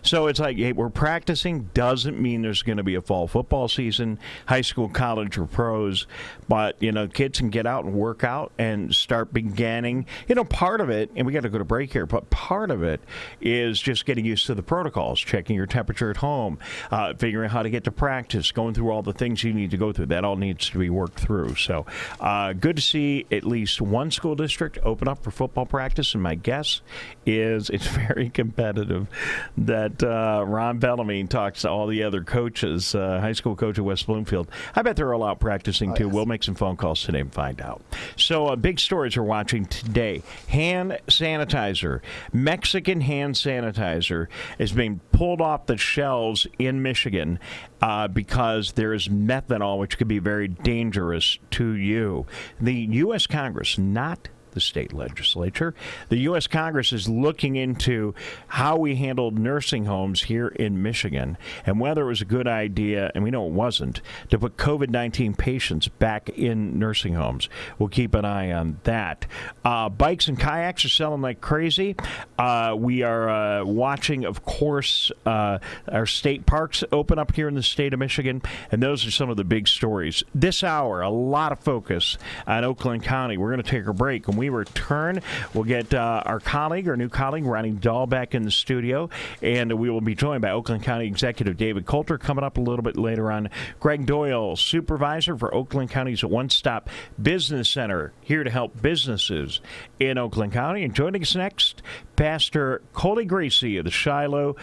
S1: So it's like, hey, we're practicing doesn't mean there's going to be a fall football season, high school, college, or pros. But, kids can get out and work out and start beginning. Part of it, and we got to go to break here, but part of it is just getting used to the protocols, checking your temperature at home, figuring out how to get to practice, going through all the things you need to go through. That all needs to be worked through. So good to see at least one school district open up for football practice, and my guess is it's very competitive that that Ron Bellamy talks to all the other coaches, high school coach at West Bloomfield. I bet they're all out practicing, too. Yes. We'll make some phone calls today and find out. So big stories we're watching today. Hand sanitizer. Mexican hand sanitizer is being pulled off the shelves in Michigan because there is methanol, which could be very dangerous to you. The U.S. Congress, not the state legislature. The U.S. Congress is looking into how we handled nursing homes here in Michigan and whether it was a good idea, and we know it wasn't, to put COVID-19 patients back in nursing homes. We'll keep an eye on that. Bikes and kayaks are selling like crazy. We are watching, of course, our state parks open up here in the state of Michigan, and those are some of the big stories. This hour, a lot of focus on Oakland County. We're going to take a break. When we return, we'll get our new colleague, Ron Doyle, back in the studio, and we will be joined by Oakland County Executive David Coulter coming up a little bit later on. Greg Doyle, Supervisor for Oakland County's One-Stop Business Center, here to help businesses in Oakland County. And joining us next, Pastor Coley Gracie of the Shiloh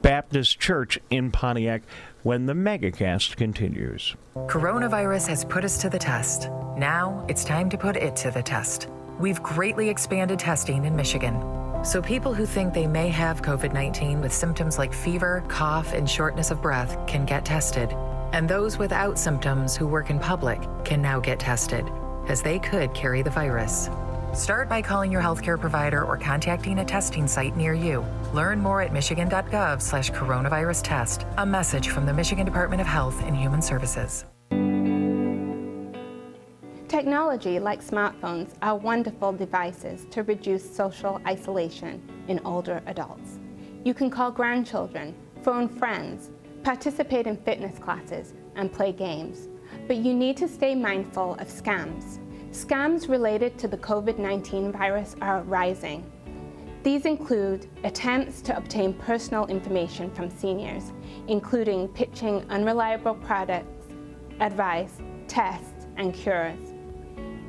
S1: Baptist Church in Pontiac, when the Megacast continues.
S5: Coronavirus has put us to the test. Now it's time to put it to the test. We've greatly expanded testing in Michigan. So people who think they may have COVID-19 with symptoms like fever, cough, and shortness of breath can get tested. And those without symptoms who work in public can now get tested, as they could carry the virus. Start by calling your healthcare provider or contacting a testing site near you. Learn more at michigan.gov/coronavirus test. A message from the Michigan Department of Health and Human Services.
S16: Technology like smartphones are wonderful devices to reduce social isolation in older adults. You can call grandchildren, phone friends, participate in fitness classes, and play games. But you need to stay mindful of scams. Scams related to the COVID-19 virus are rising. These include attempts to obtain personal information from seniors, including pitching unreliable products, advice, tests, and cures.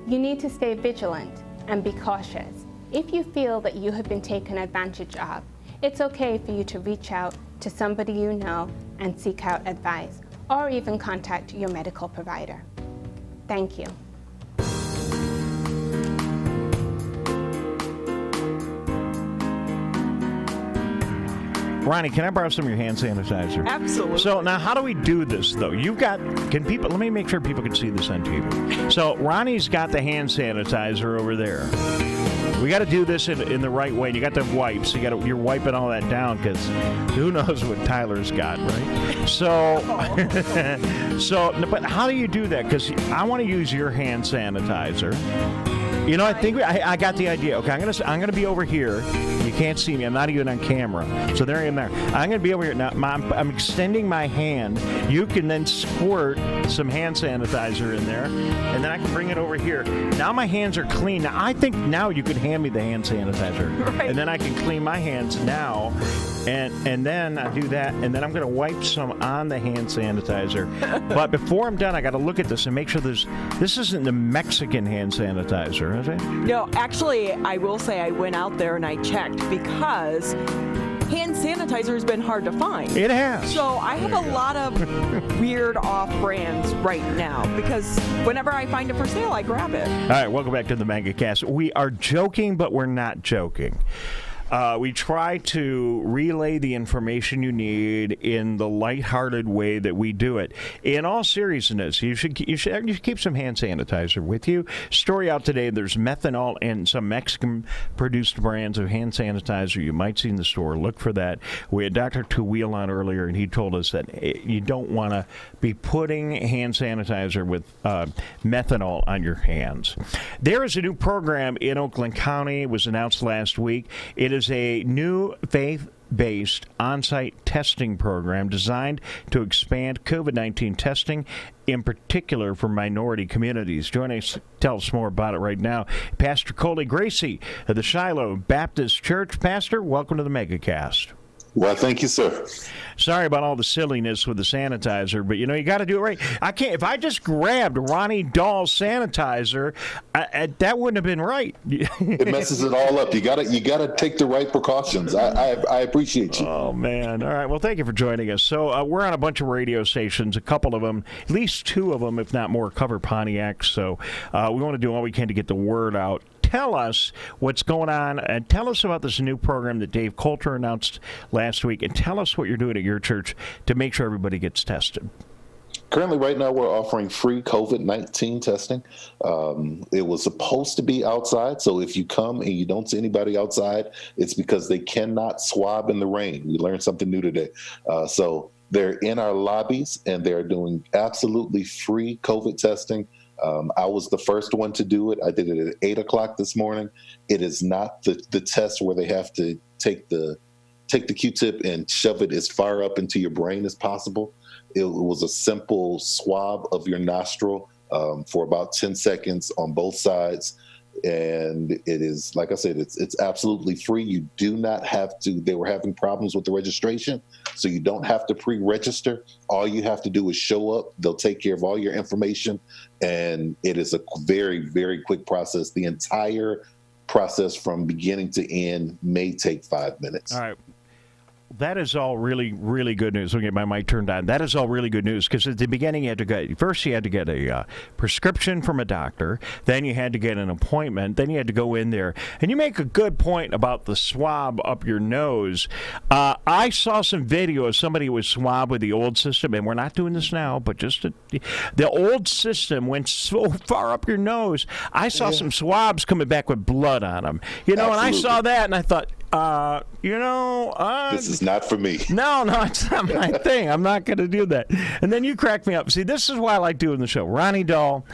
S16: You need to stay vigilant and be cautious. If you feel that you have been taken advantage of, it's okay for you to reach out to somebody you know and seek out advice, or even contact your medical provider. Thank you.
S1: Ronnie, can I borrow some of your hand sanitizer?
S2: Absolutely.
S1: So now how do we do this, though? Let me make sure people can see this on TV. So Ronnie's got the hand sanitizer over there. We got to do this in the right way. You got the wipes. You're wiping all that down because who knows what Tyler's got, right? So, but how do you do that? Because I want to use your hand sanitizer. You know, I think I got the idea. Okay, I'm gonna be over here. You can't see me. I'm not even on camera. So there I am there. I'm gonna be over here now. I'm extending my hand. You can then squirt some hand sanitizer in there, and then I can bring it over here. Now my hands are clean. Now I think now you could hand me the hand sanitizer, right. And then I can clean my hands now. And then I do that, and then I'm going to wipe some on the hand sanitizer. But before I'm done, I got to look at this and make sure this isn't the Mexican hand sanitizer, is it?
S2: No, actually, I will say I went out there and I checked because hand sanitizer has been hard to find.
S1: It has.
S2: So I have a lot of weird off-brands right now because whenever I find it for sale, I grab it.
S1: All right, welcome back to the Megacast. We are joking, but we're not joking. We try to relay the information you need in the lighthearted way that we do it. In all seriousness, you should keep some hand sanitizer with you. Story out today, there's methanol in some Mexican-produced brands of hand sanitizer you might see in the store. Look for that. We had Dr. Tuweel on earlier, and he told us that you don't want to be putting hand sanitizer with methanol on your hands. There is a new program in Oakland County. It was announced last week. It is a new faith-based on-site testing program designed to expand COVID-19 testing, in particular for minority communities. Joining us to tell us more about it right now, Pastor Coley Gracie of the Shiloh Baptist Church. Pastor, welcome to the Megacast.
S17: Well, thank you, sir.
S1: Sorry about all the silliness with the sanitizer, but you got to do it right. I can't. If I just grabbed Ronnie Dahl's sanitizer, that wouldn't have been right.
S17: It messes it all up. You gotta take the right precautions. I appreciate you.
S1: Oh man! All right. Well, thank you for joining us. So we're on a bunch of radio stations. A couple of them, at least 2 of them, if not more, cover Pontiac. So we want to do all we can to get the word out. Tell us what's going on, and tell us about this new program that Dave Coulter announced last week, and tell us what you're doing at your church to make sure everybody gets tested.
S17: Currently, right now, we're offering free COVID-19 testing. It was supposed to be outside, so if you come and you don't see anybody outside, it's because they cannot swab in the rain. We learned something new today. So they're in our lobbies, and they're doing absolutely free COVID testing. I was the first one to do it. I did it at 8 o'clock this morning. It is not the test where they have to take the Q-tip and shove it as far up into your brain as possible. It was a simple swab of your nostril for about 10 seconds on both sides. And it is, like I said, it's absolutely free. You do not have to. They were having problems with the registration, so you don't have to pre-register. All you have to do is show up. They'll take care of all your information, and it is a very, very quick process. The entire process from beginning to end may take 5 minutes.
S1: All right. That is all really, really good news. Let me get my mic turned on. That is all really good news because at the beginning you had to get a prescription from a doctor, then you had to get an appointment, then you had to go in there. And you make a good point about the swab up your nose. I saw some video of somebody who was swabbed with the old system, and we're not doing this now, but just the old system went so far up your nose. I saw some swabs coming back with blood on them. And I saw that and I thought,
S17: this is not for me.
S1: No, it's not my thing. I'm not going to do that. And then you crack me up. See, this is why I like doing the show. Ronnie Dahl,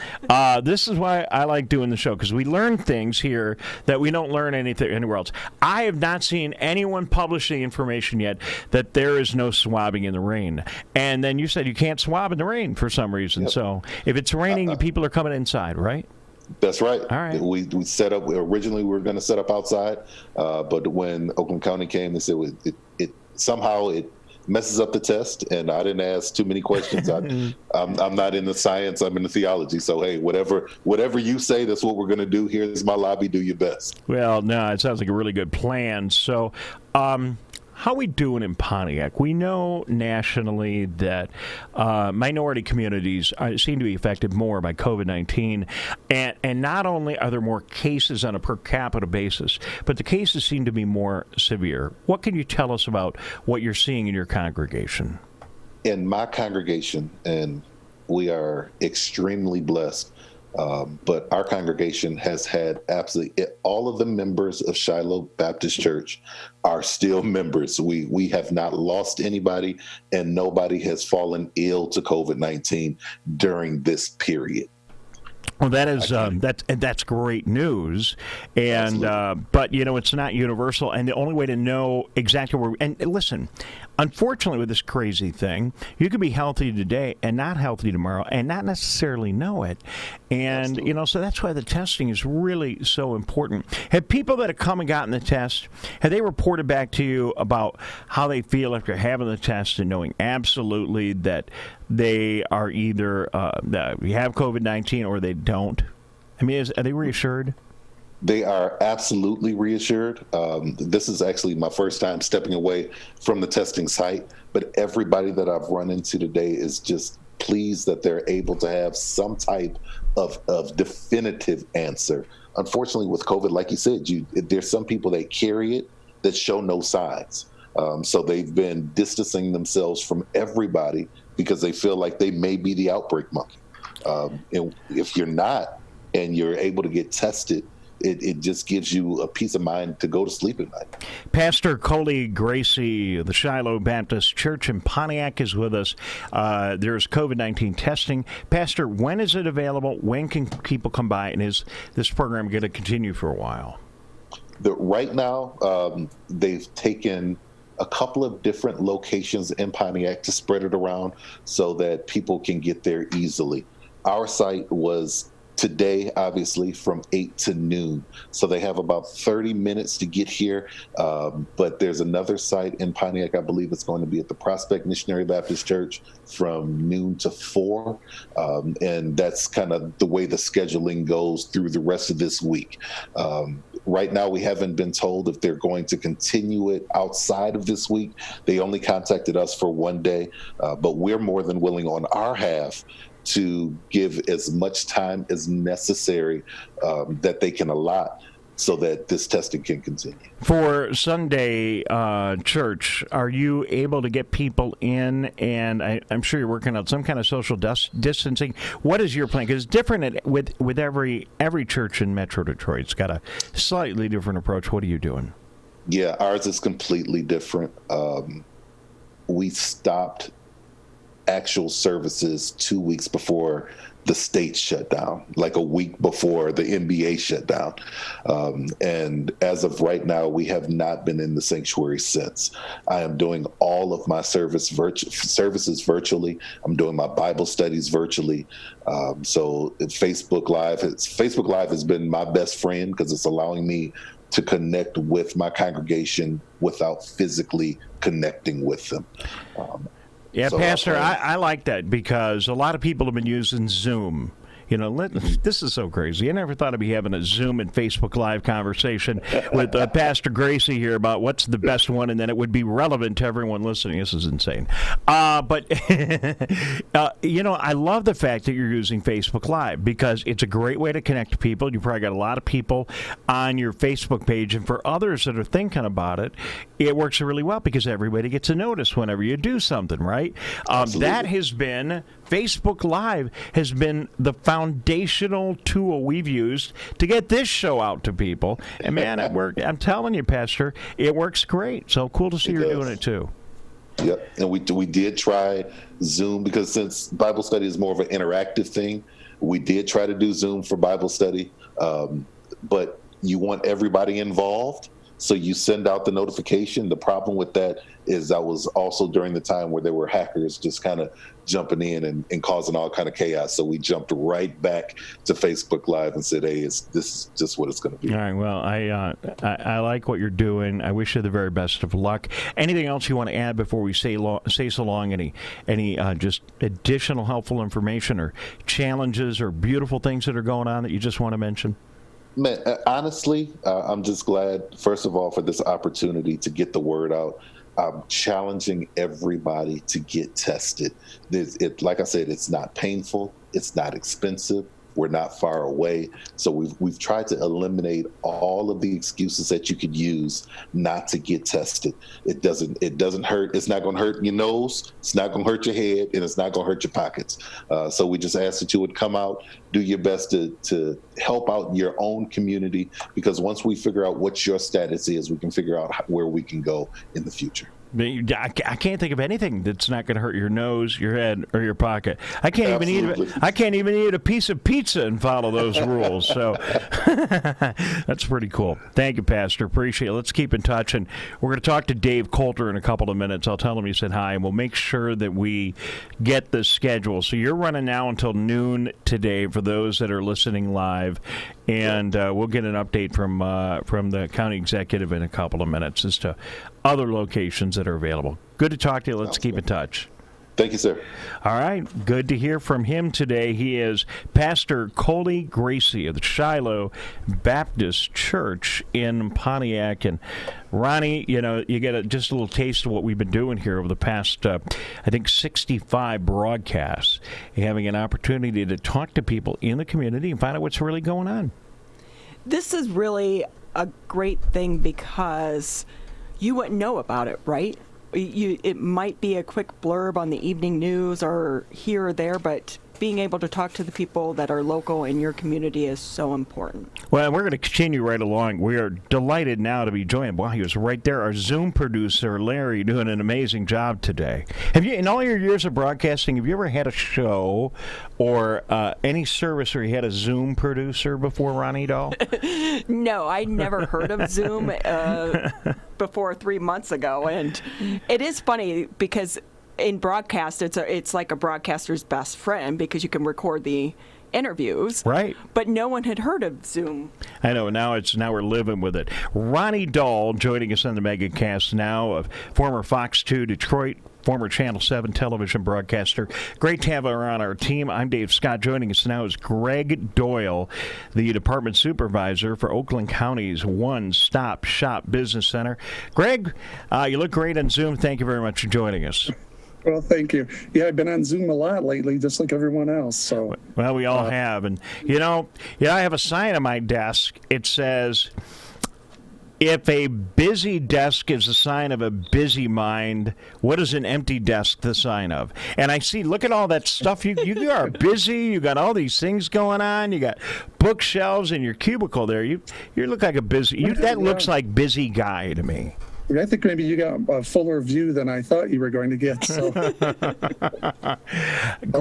S1: this is why I like doing the show, because we learn things here that we don't learn anything anywhere else. I have not seen anyone publish the information yet that there is no swabbing in the rain. And then you said you can't swab in the rain for some reason. Yep. So if it's raining, people are coming inside, right?
S17: That's right.
S1: All right.
S17: We set up, originally we were going to set up outside, but when Oakland County came, they said it somehow messes up the test, and I didn't ask too many questions. I'm not in the science, I'm in the theology. So, hey, whatever you say, that's what we're going to do. Here's my lobby, do your best.
S1: Well, no, it sounds like a really good plan. So, how are we doing in Pontiac? We know nationally that minority communities seem to be affected more by COVID-19. And not only are there more cases on a per capita basis, but the cases seem to be more severe. What can you tell us about what you're seeing in your congregation?
S17: In my congregation, and we are extremely blessed, but our congregation has had absolutely all of the members of Shiloh Baptist Church are still members. We have not lost anybody, and nobody has fallen ill to COVID-19 during this period.
S1: Well, that is that's great news, and but it's not universal, and the only way to know exactly where. And listen, unfortunately, with this crazy thing, you could be healthy today and not healthy tomorrow, and not necessarily know it. And so that's why the testing is really so important. Have people that have come and gotten the test, have they reported back to you about how they feel after having the test and knowing absolutely that they are either we have COVID-19 or they don't? I mean, are they reassured?
S17: They are absolutely reassured. This is actually my first time stepping away from the testing site, but everybody that I've run into today is just pleased that they're able to have some type of definitive answer. Unfortunately, with COVID, like you said, there's some people that carry it that show no signs. So they've been distancing themselves from everybody because they feel like they may be the outbreak monkey. And if you're not, and you're able to get tested, it just gives you a peace of mind to go to sleep at night.
S1: Pastor Coley Gracie of the Shiloh Baptist Church in Pontiac is with us. There's COVID-19 testing. Pastor, when is it available? When can people come by? And is this program going to continue for a while?
S17: Right now, they've taken a couple of different locations in Pontiac to spread it around so that people can get there easily. Our site was today, obviously, from 8 to noon. So they have about 30 minutes to get here. But there's another site in Pontiac, I believe it's going to be at the Prospect Missionary Baptist Church from noon to 4. And that's kind of the way the scheduling goes through the rest of this week. Right now, we haven't been told if they're going to continue it outside of this week. They only contacted us for one day, but we're more than willing on our half to give as much time as necessary that they can allot so that this testing can continue.
S1: For Sunday church, are you able to get people in? And I'm sure you're working on some kind of social distancing. What is your plan? Because it's different with every church in Metro Detroit. It's got a slightly different approach. What are you doing?
S17: Yeah, ours is completely different. We stopped actual services 2 weeks before the state shut down, like a week before the NBA shut down. And as of right now, we have not been in the sanctuary since. I am doing all of my services virtually. I'm doing my Bible studies virtually. So Facebook Live has been my best friend because it's allowing me to connect with my congregation without physically connecting with them.
S1: Yeah, so Pastor, I like that because a lot of people have been using Zoom. You know, this is so crazy. I never thought I'd be having a Zoom and Facebook Live conversation with Pastor Gracie here about what's the best one, and then it would be relevant to everyone listening. This is insane. But, you know, I love the fact that you're using Facebook Live because it's a great way to connect to people. You probably got a lot of people on your Facebook page, and for others that are thinking about it, it works really well because everybody gets a notice whenever you do something, right? That has been... Facebook Live has been the foundational tool we've used to get this show out to people. And, man, it worked. I'm telling you, Pastor, it works great. So cool to see you're doing it, too.
S17: Yep. And we did try Zoom because since Bible study is more of an interactive thing, we did try to do Zoom for Bible study. But you want everybody involved. So you send out the notification. The problem with that is that was also during the time where there were hackers just kind of jumping in and causing all kind of chaos. So we jumped right back to Facebook Live and said, hey, this is just what it's going to be.
S1: All right. Well, I like what you're doing. I wish you the very best of luck. Anything else you want to add before we say so long? Any just additional helpful information or challenges or beautiful things that are going on that you just want to mention?
S17: Man, honestly, I'm just glad, first of all, for this opportunity to get the word out. I'm challenging everybody to get tested. Like I said, it's not painful. It's not expensive. We're not far away. So we've tried to eliminate all of the excuses that you could use not to get tested. It doesn't hurt. It's not going to hurt your nose. It's not going to hurt your head, and it's not going to hurt your pockets. So we just ask that you would come out, do your best to help out your own community, because once we figure out what your status is, we can figure out where we can go in the future.
S1: I can't think of anything that's not going to hurt your nose, your head, or your pocket. I can't even eat a piece of pizza and follow those rules. So that's pretty cool. Thank you, Pastor. Appreciate it. Let's keep in touch, and we're going to talk to Dave Coulter in a couple of minutes. I'll tell him you said hi, and we'll make sure that we get the schedule. So you're running now until noon today for those that are listening live, and we'll get an update from the county executive in a couple of minutes as to other locations that are available. Good to talk to you. Let's keep in touch.
S17: Thank you, sir.
S1: All right. Good to hear from him today. He is Pastor Coley Gracie of the Shiloh Baptist Church in Pontiac. And Ronnie, you know, you get just a little taste of what we've been doing here over the past, I think, 65 broadcasts. You're having an opportunity to talk to people in the community and find out what's really going on.
S2: This is really a great thing because you wouldn't know about it, right? It might be a quick blurb on the evening news or here or there, but being able to talk to the people that are local in your community is so important.
S1: Well, we're going to continue right along. We are delighted now to be joined. Wow, he was right there. Our Zoom producer, Larry, doing an amazing job today. Have you, in all your years of broadcasting, have you ever had a show or any service where you had a Zoom producer before, Ronnie Doyle?
S2: No, I never heard of Zoom before 3 months ago. And it is funny because in broadcast, it's like a broadcaster's best friend because you can record the interviews.
S1: Right.
S2: But no one had heard of Zoom.
S1: I know. Now we're living with it. Ronnie Doyle joining us on the Megacast now, of former Fox 2 Detroit, former Channel 7 television broadcaster. Great to have her on our team. I'm Dave Scott. Joining us now is Greg Doyle, the department supervisor for Oakland County's One-Stop Shop Business Center. Greg, you look great on Zoom. Thank you very much for joining us.
S18: Well, thank you. Yeah, I've been on Zoom a lot lately, just like everyone else. So,
S1: well, we all have. And, I have a sign on my desk. It says, if a busy desk is a sign of a busy mind, what is an empty desk the sign of? And I see, look at all that stuff. You are busy. You got all these things going on. You got bookshelves in your cubicle there. You look like a busy, that looks like busy guy to me.
S18: I think maybe you got a fuller view than I thought you were going to get. So I'll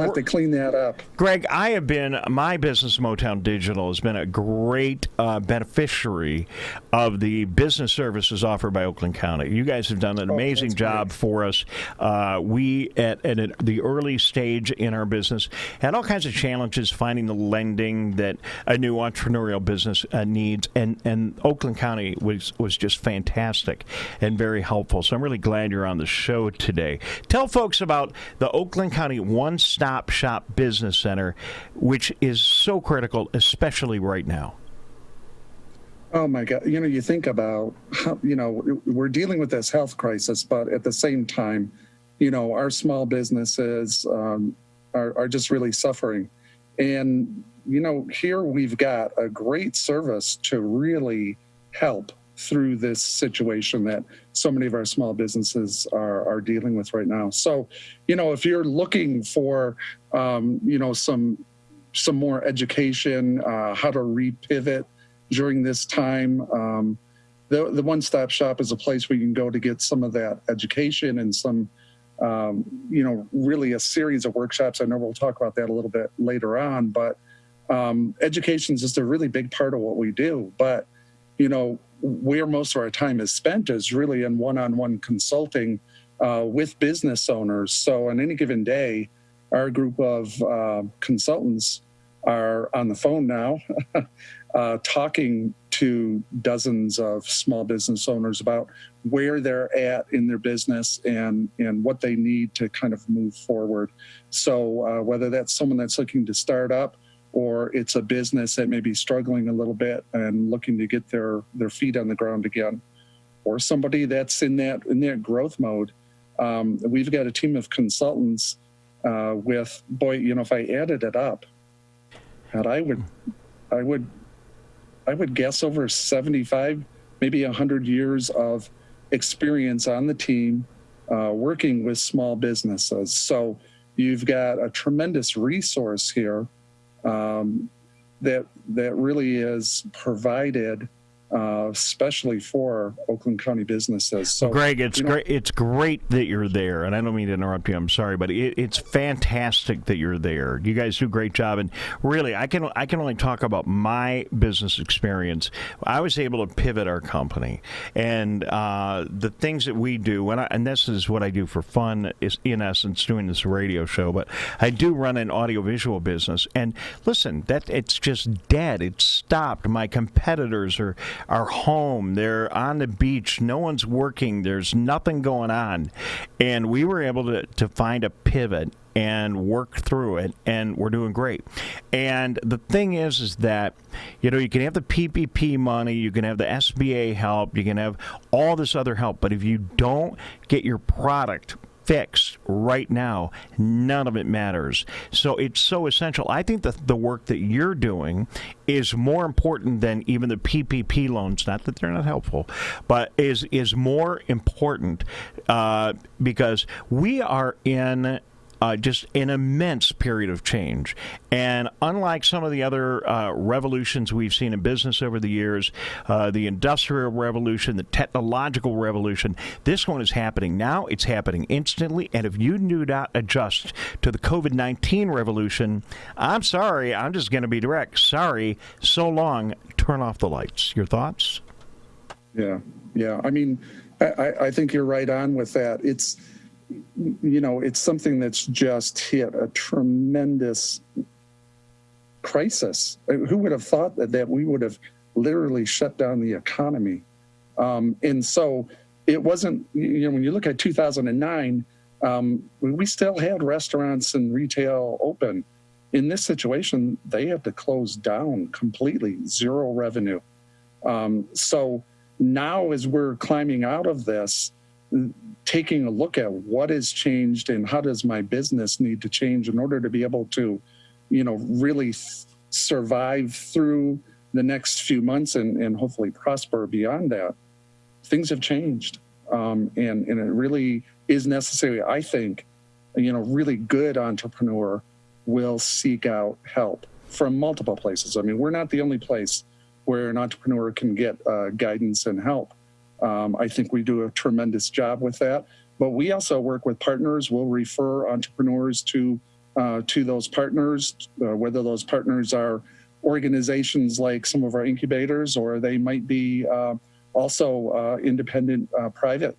S18: have to clean that up.
S1: Greg, my business, Motown Digital, has been a great beneficiary of the business services offered by Oakland County. You guys have done an amazing job for us. We, at the early stage in our business, had all kinds of challenges finding the lending that a new entrepreneurial business needs, and Oakland County was just fantastic and very helpful. So I'm really glad you're on the show today. Tell folks about the Oakland County One-Stop Shop Business Center, which is so critical, especially right now.
S18: Oh my God. You think about how, we're dealing with this health crisis, but at the same time, our small businesses are just really suffering. And, here we've got a great service to really help through this situation that so many of our small businesses are dealing with right now. So, if you're looking for, some more education, how to repivot during this time, the One-Stop Shop is a place where you can go to get some of that education and some, really a series of workshops. I know we'll talk about that a little bit later on, but education is just a really big part of what we do. But, where most of our time is spent is really in one-on-one consulting with business owners. So on any given day, our group of consultants are on the phone now talking to dozens of small business owners about where they're at in their business and what they need to kind of move forward. So whether that's someone that's looking to start up, or it's a business that may be struggling a little bit and looking to get their feet on the ground again, or somebody that's in that growth mode. We've got a team of consultants with, if I added it up, and I would guess over 75, maybe 100 years of experience on the team working with small businesses. So you've got a tremendous resource here that really is provided especially for Oakland County businesses. So,
S1: Greg, it's great that you're there, and I don't mean to interrupt you. I'm sorry, but it's fantastic that you're there. You guys do a great job, and really, I can only talk about my business experience. I was able to pivot our company, and the things that we do, and this is what I do for fun, is in essence doing this radio show. But I do run an audiovisual business, and listen, it's just dead. It's stopped. My competitors are home. They're on the beach. No one's working. There's nothing going on. And we were able to find a pivot and work through it, and we're doing great. And the thing is that, you can have the PPP money, you can have the SBA help, you can have all this other help, but if you don't get your product fixed right now, none of it matters. So it's so essential. I think that the work that you're doing is more important than even the PPP loans. Not that they're not helpful, but is more important because we are in just an immense period of change. And unlike some of the other revolutions we've seen in business over the years, the industrial revolution, the technological revolution, this one is happening now. It's happening instantly. And if you do not adjust to the COVID-19 revolution, I'm sorry, I'm just going to be direct. Sorry, so long, turn off the lights. Your thoughts?
S18: Yeah. I mean, I think you're right on with that. It's it's something that's just hit a tremendous crisis. Who would have thought that we would have literally shut down the economy? And so it wasn't, when you look at 2009, we still had restaurants and retail open. In this situation, they had to close down completely, zero revenue. So now as we're climbing out of this, taking a look at what has changed and how does my business need to change in order to be able to, really survive through the next few months and hopefully prosper beyond that. Things have changed. And it really is necessary. I think, really good entrepreneur will seek out help from multiple places. I mean, we're not the only place where an entrepreneur can get guidance and help. I think we do a tremendous job with that, but we also work with partners. We'll refer entrepreneurs to those partners, whether those partners are organizations like some of our incubators, or they might be also independent private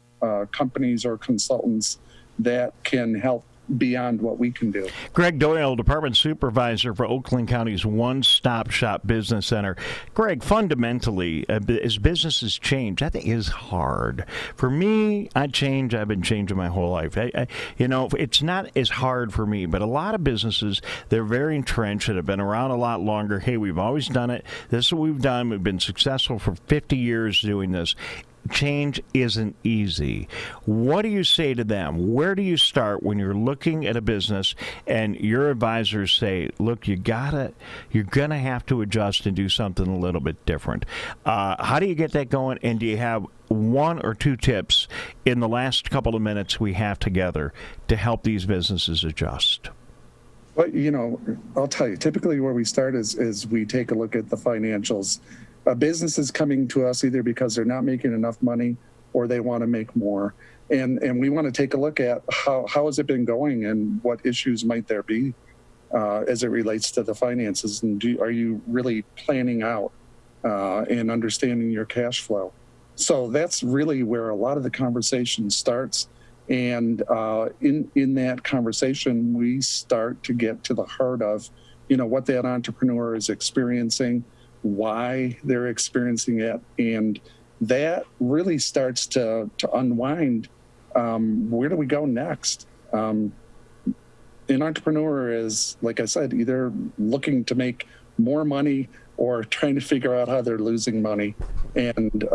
S18: companies or consultants that can help beyond what we can do.
S1: Greg Doyle, Department Supervisor for Oakland County's One-Stop Shop Business Center. Greg, fundamentally, as businesses change, that is hard. For me, I've been changing my whole life. It's not as hard for me, but a lot of businesses, they're very entrenched and have been around a lot longer. Hey, we've always done it. This is what we've done. We've been successful for 50 years doing this. Change isn't easy. What do you say to them? Where do you start when you're looking at a business and your advisors say, look, you're gonna have to adjust and do something a little bit different? How do you get that going? And do you have one or two tips in the last couple of minutes we have together to help these businesses adjust?
S18: Well, I'll tell you, typically where we start is we take a look at the financials. A business is coming to us either because they're not making enough money or they want to make more. And we want to take a look at how has it been going and what issues might there be as it relates to the finances. And are you really planning out and understanding your cash flow? So that's really where a lot of the conversation starts. And in that conversation, we start to get to the heart of, what that entrepreneur is experiencing, why they're experiencing it, and that really starts to unwind where do we go next. An entrepreneur is, like I said, either looking to make more money or trying to figure out how they're losing money, and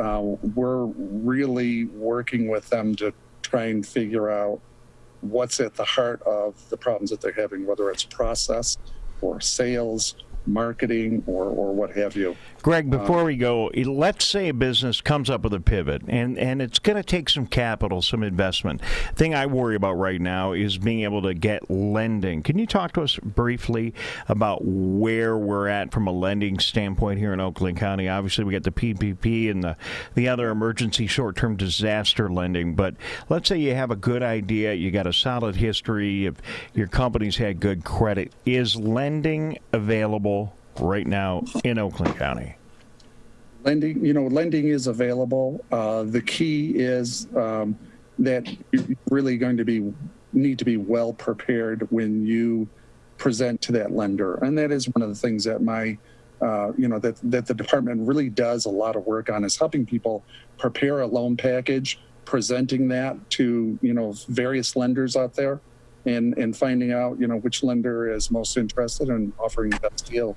S18: we're really working with them to try and figure out what's at the heart of the problems that they're having, whether it's process or sales, marketing, or what have you.
S1: Greg, before we go, let's say a business comes up with a pivot, and it's going to take some capital, some investment. The thing I worry about right now is being able to get lending. Can you talk to us briefly about where we're at from a lending standpoint here in Oakland County? Obviously, we got the PPP and the other emergency short-term disaster lending, but let's say you have a good idea, you got a solid history, if your company's had good credit. Is lending available right now in Oakland County?
S18: Lending is available. The key is that you're really going to need to be well prepared when you present to that lender, and that is one of the things that that the department really does a lot of work on, is helping people prepare a loan package, presenting that to various lenders out there, and finding out which lender is most interested in offering the best deal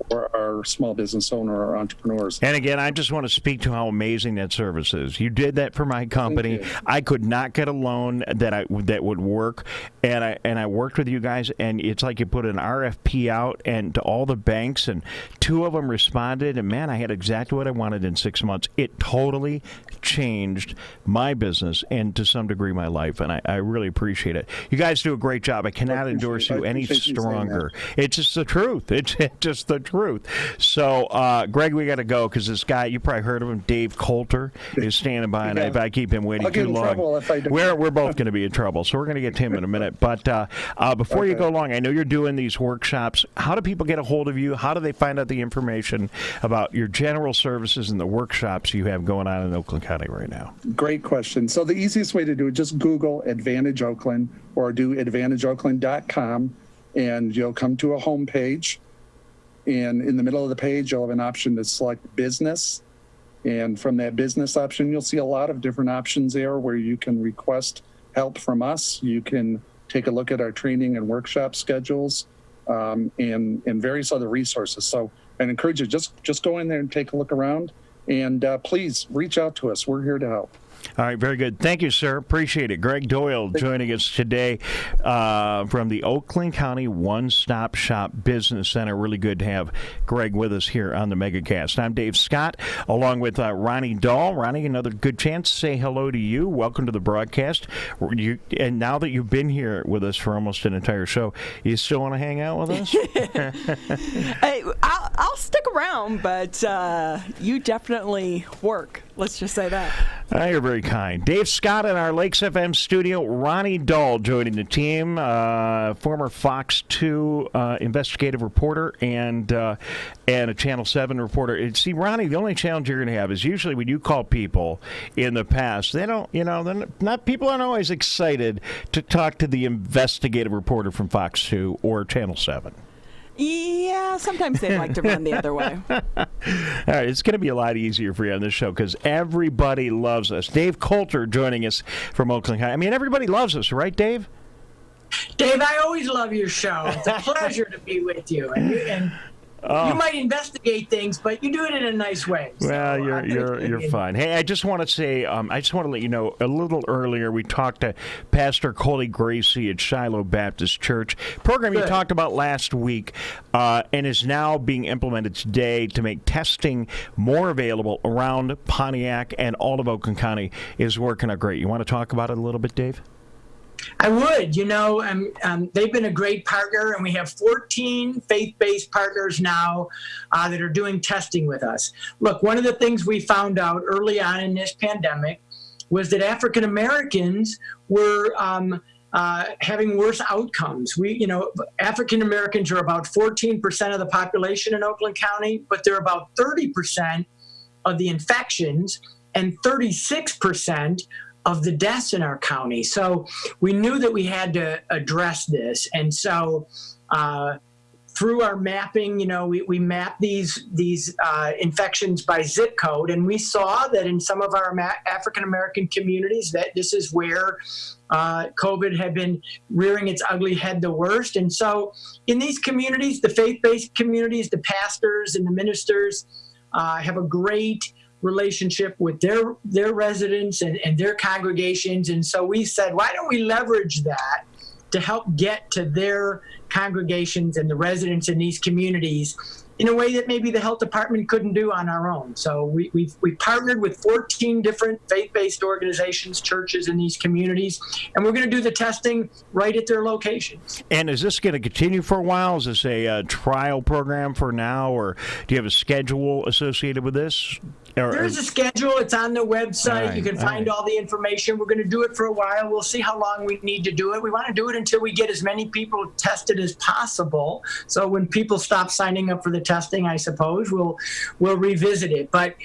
S18: for our small business owner or entrepreneurs.
S1: And again, I just want to speak to how amazing that service is. You did that for my company. I could not get a loan that would work, and I worked with you guys, and it's like you put an RFP out and to all the banks, and 2 of them responded, and man, I had exactly what I wanted in 6 months. It totally changed my business and to some degree my life, and I really appreciate it. You guys do a great job. I cannot endorse you any stronger. It's just the truth. It's just the truth. So, Greg, we got to go because this guy, you probably heard of him, Dave Coulter, is standing by, and if I keep him waiting too long, we're both going to be in trouble. So we're going to get to him in a minute. But before you go along, I know you're doing these workshops. How do people get a hold of you? How do they find out the information about your general services and the workshops you have going on in Oakland County right now?
S18: Great question. So the easiest way to do it, just Google Advantage Oakland or do advantageoakland.com, and you'll come to a home page. And in the middle of the page, you'll have an option to select business. And from that business option, you'll see a lot of different options there where you can request help from us. You can take a look at our training and workshop schedules and various other resources. So I encourage you, just go in there and take a look around. And please reach out to us. We're here to help.
S1: All right, very good. Thank you, sir. Appreciate it. Greg Doyle joining us today from the Oakland County One-Stop Shop Business Center. Really good to have Greg with us here on the Megacast. I'm Dave Scott, along with Ronnie Doyle. Ronnie, another good chance to say hello to you. Welcome to the broadcast. And now that you've been here with us for almost an entire show, you still want to hang out with us?
S2: Hey, I'll stick around, but you definitely work. Let's just say that.
S1: You're very kind. Dave Scott in our Lakes FM studio. Ronnie Doyle joining the team, former Fox 2 investigative reporter and a Channel 7 reporter. See, Ronnie, the only challenge you're going to have is usually when you call people in the past, they don't, people aren't always excited to talk to the investigative reporter from Fox 2 or Channel 7.
S2: Yeah, sometimes they like to run the other way.
S1: All right, it's going to be a lot easier for you on this show because everybody loves us. Dave Coulter joining us from Oakland County. I mean, everybody loves us, right, Dave?
S19: Dave, I always love your show. It's a pleasure to be with you. And you might investigate things, but you do it in a nice way.
S1: Well, you're fine. Hey, I just want to say, I just want to let you know, a little earlier we talked to Pastor Coley Gracie at Shiloh Baptist Church. Program you talked about last week and is now being implemented today to make testing more available around Pontiac and all of Oakland County is working out great. You want to talk about it a little bit, Dave?
S19: I would. They've been a great partner, and we have 14 faith-based partners now that are doing testing with us. Look, one of the things we found out early on in this pandemic was that African Americans were having worse outcomes. African Americans are about 14% of the population in Oakland County, but they're about 30% of the infections and 36% of the deaths in our county. So we knew that we had to address this. And so through our mapping, we mapped these infections by zip code, and we saw that in some of our African-American communities that this is where COVID had been rearing its ugly head the worst. And so in these communities, the faith-based communities, the pastors and the ministers have a great relationship with their residents and their congregations. And so we said, why don't we leverage that to help get to their congregations and the residents in these communities in a way that maybe the health department couldn't do on our own. So we partnered with 14 different faith-based organizations, churches in these communities, and we're going to do the testing right at their locations.
S1: And is this going to continue for a while? Is this a trial program for now, or do you have a schedule associated with this?
S19: There's a schedule. It's on the website. You can find all the information. We're going to do it for a while. We'll see how long we need to do it. We want to do it until we get as many people tested as possible. So when people stop signing up for the testing, I suppose we'll revisit it. But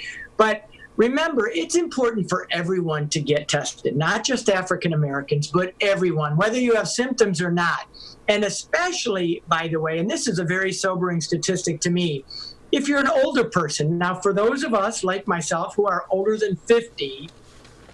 S19: remember, it's important for everyone to get tested, not just African Americans, but everyone, whether you have symptoms or not. And especially, by the way, and this is a very sobering statistic to me, if you're an older person. Now, for those of us like myself who are older than 50,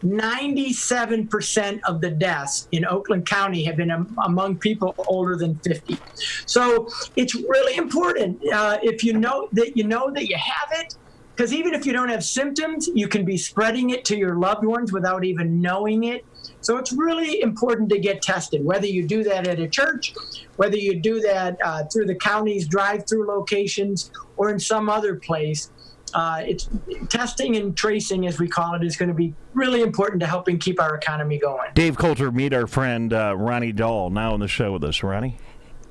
S19: 97% of the deaths in Oakland County have been among people older than 50. So it's really important if you know that you have it, because even if you don't have symptoms, you can be spreading it to your loved ones without even knowing it. So it's really important to get tested, whether you do that at a church, whether you do that through the county's drive-through locations or in some other place. It's testing and tracing, as we call it, is going to be really important to helping keep our economy going.
S1: Dave Coulter, meet our friend Ronnie Doyle, now on the show with us. Ronnie?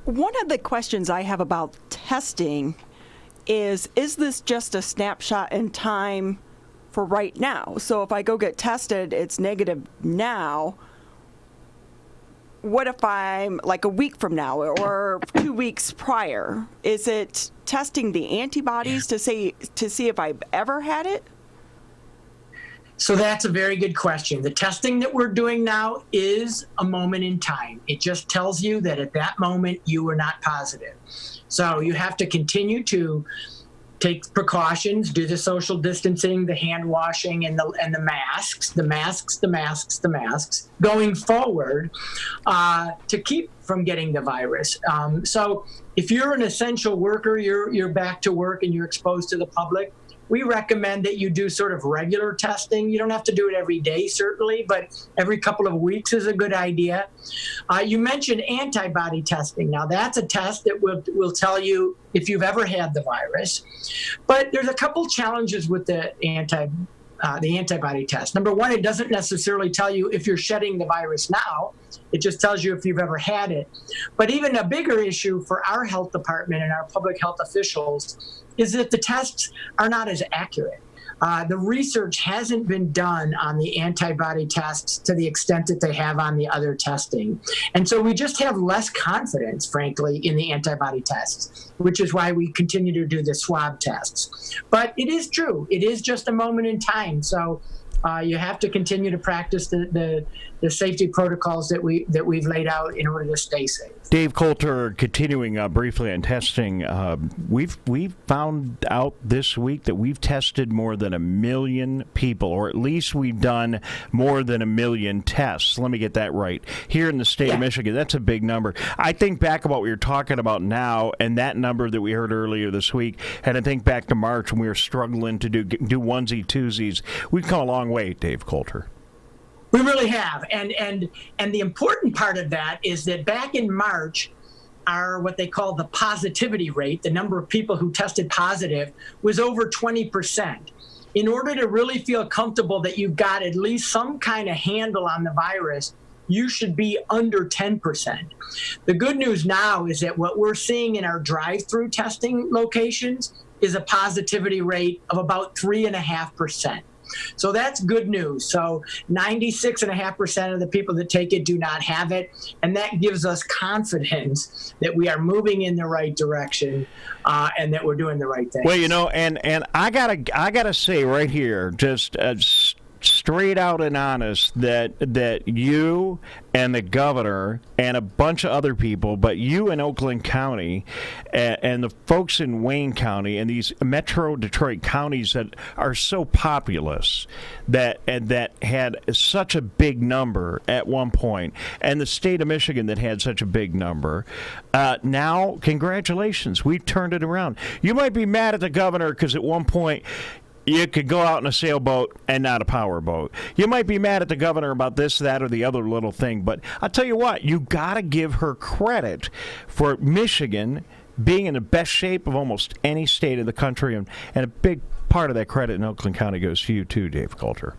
S2: One of the questions I have about testing is this just a snapshot in time for right now? So if I go get tested, it's negative now. What if I'm like a week from now or 2 weeks prior? Is it testing the antibodies to see if I've ever had it?
S19: So that's a very good question. The testing that we're doing now is a moment in time. It just tells you that at that moment you were not positive. So you have to continue to take precautions, do the social distancing, the hand washing, and the masks going forward to keep from getting the virus. So if you're an essential worker, you're back to work and you're exposed to the public, we recommend that you do sort of regular testing. You don't have to do it every day, certainly, but every couple of weeks is a good idea. You mentioned antibody testing. Now, that's a test that will tell you if you've ever had the virus. But there's a couple challenges with the antibody test. Number one, it doesn't necessarily tell you if you're shedding the virus now. It just tells you if you've ever had it. But even a bigger issue for our health department and our public health officials is that the tests are not as accurate. The research hasn't been done on the antibody tests to the extent that they have on the other testing. And so we just have less confidence, frankly, in the antibody tests, which is why we continue to do the swab tests. But it is true. It is just a moment in time. So you have to continue to practice the safety protocols that we've laid out in order to stay safe.
S1: Dave Coulter, continuing briefly on testing, we've found out this week that we've tested more than 1 million people, or at least we've done more than 1 million tests. Let me get that right. Here in the state of Michigan, that's a big number. I think back about what you're talking about now, and that number that we heard earlier this week, and I think back to March when we were struggling to do onesie twosies. We've come a long way, Dave Coulter.
S19: We really have, and the important part of that is that back in March, our what they call the positivity rate, the number of people who tested positive, was over 20%. In order to really feel comfortable that you've got at least some kind of handle on the virus, you should be under 10%. The good news now is that what we're seeing in our drive-through testing locations is a positivity rate of about 3.5%. So that's good news. So 96.5% of the people that take it do not have it. And that gives us confidence that we are moving in the right direction and that we're doing the right thing.
S1: Well, you know, and I gotta say right here, just straight out and honest, that you and the governor and a bunch of other people, but you in Oakland County and the folks in Wayne County and these metro Detroit counties that are so populous that had such a big number at one point, and the state of Michigan that had such a big number, now congratulations, we've turned it around. You might be mad at the governor because at one point you could go out in a sailboat and not a powerboat. You might be mad at the governor about this, that, or the other little thing, but I'll tell you what, you got to give her credit for Michigan being in the best shape of almost any state of the country, and a big part of that credit in Oakland County goes to you too, Dave Coulter.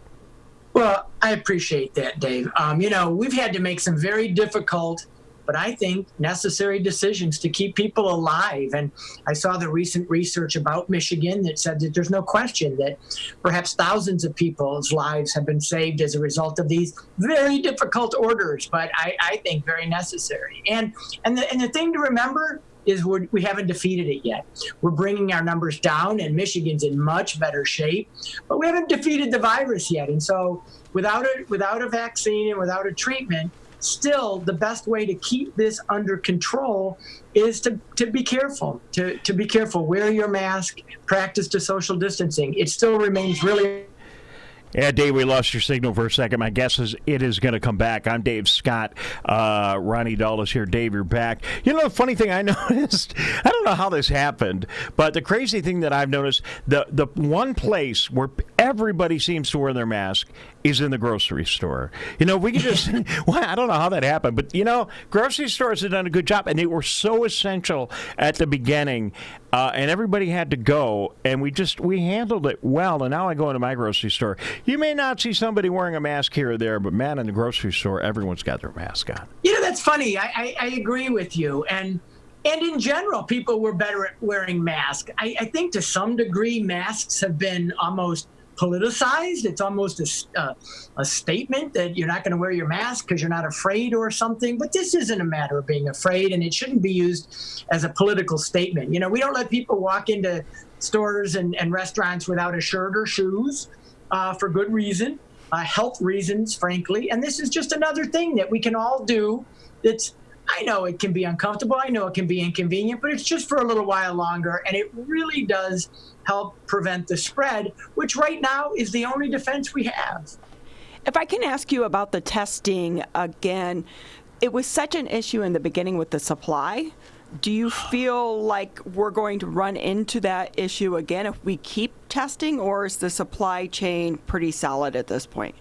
S19: Well, I appreciate that, Dave. You know, we've had to make some very difficult but I think necessary decisions to keep people alive. And I saw the recent research about Michigan that said that there's no question that perhaps thousands of people's lives have been saved as a result of these very difficult orders, but I think very necessary. And the thing to remember is we haven't defeated it yet. We're bringing our numbers down, and Michigan's in much better shape, but we haven't defeated the virus yet. And so without a vaccine and without a treatment, still the best way to keep this under control is to be careful, to be careful, wear your mask, practice the social distancing. It still remains really.
S1: Yeah, Dave, we lost your signal for a second. My guess is it is going to come back. I'm Dave Scott. Ronnie Doyle is here. Dave, you're back. You know, the funny thing I noticed, I don't know how this happened, but the crazy thing that I've noticed, the one place where everybody seems to wear their mask is in the grocery store. You know, we can just, well, I don't know how that happened, but, you know, grocery stores have done a good job, and they were so essential at the beginning, and everybody had to go, and we handled it well, and now I go into my grocery store. You may not see somebody wearing a mask here or there, but, man, in the grocery store, everyone's got their mask on.
S19: You know, that's funny. I agree with you, and And in general, people were better at wearing masks. I think to some degree, masks have been almost politicized. It's almost a statement that you're not going to wear your mask because you're not afraid or something. But this isn't a matter of being afraid, and it shouldn't be used as a political statement. You know, we don't let people walk into stores and restaurants without a shirt or shoes for good reason, health reasons, frankly. And this is just another thing that we can all do. I know it can be uncomfortable. I know it can be inconvenient, but it's just for a little while longer. And it really does help prevent the spread, which right now is the only defense we have.
S2: If I can ask you about the testing again, it was such an issue in the beginning with the supply. Do you feel like we're going to run into that issue again if we keep testing, or is the supply chain pretty solid at this point?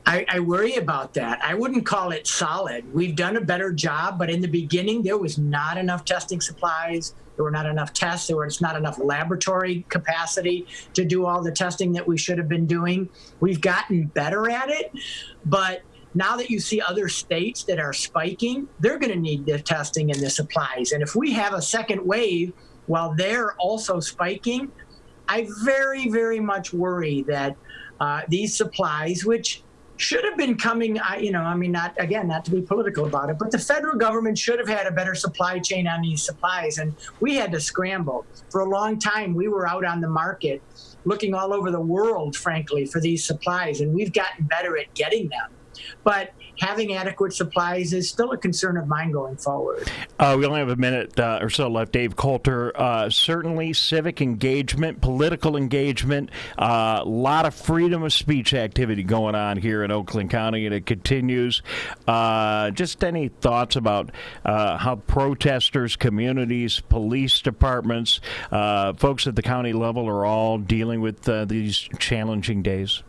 S19: I worry about that. I wouldn't call it solid. We've done a better job, but in the beginning, there was not enough testing supplies. There were not enough tests. There was not enough laboratory capacity to do all the testing that we should have been doing. We've gotten better at it, but now that you see other states that are spiking, they're going to need the testing and the supplies. And if we have a second wave while they're also spiking, I very, very much worry that these supplies, which should have been coming, not to be political about it, but the federal government should have had a better supply chain on these supplies. And we had to scramble. For a long time, we were out on the market looking all over the world, frankly, for these supplies. And we've gotten better at getting them. But having adequate supplies is still a concern of mine going forward.
S1: We only have a minute or so left. Dave Coulter, certainly civic engagement, political engagement, a lot of freedom of speech activity going on here in Oakland County, and it continues. Just any thoughts about how protesters, communities, police departments, folks at the county level are all dealing with these challenging days?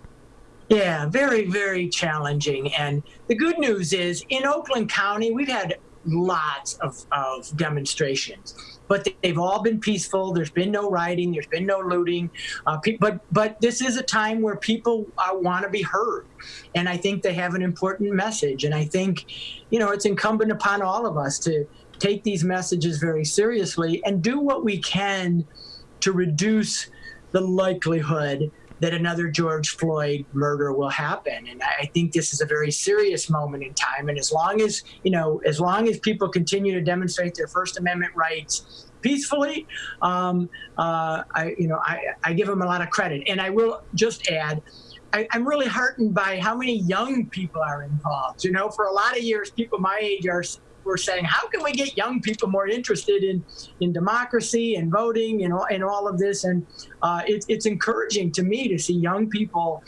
S19: Yeah, very, very challenging. And the good news is in Oakland County, we've had lots of demonstrations, but they've all been peaceful. There's been no rioting. There's been no looting. But this is a time where people want to be heard. And I think they have an important message. And I think, it's incumbent upon all of us to take these messages very seriously and do what we can to reduce the likelihood that another George Floyd murder will happen. And I think this is a very serious moment in time. And as long as people continue to demonstrate their First Amendment rights peacefully, I give them a lot of credit. And I will just add, I'm really heartened by how many young people are involved. For a lot of years, people my age were saying, how can we get young people more interested in democracy and voting and all of this? And it's encouraging to me to see young people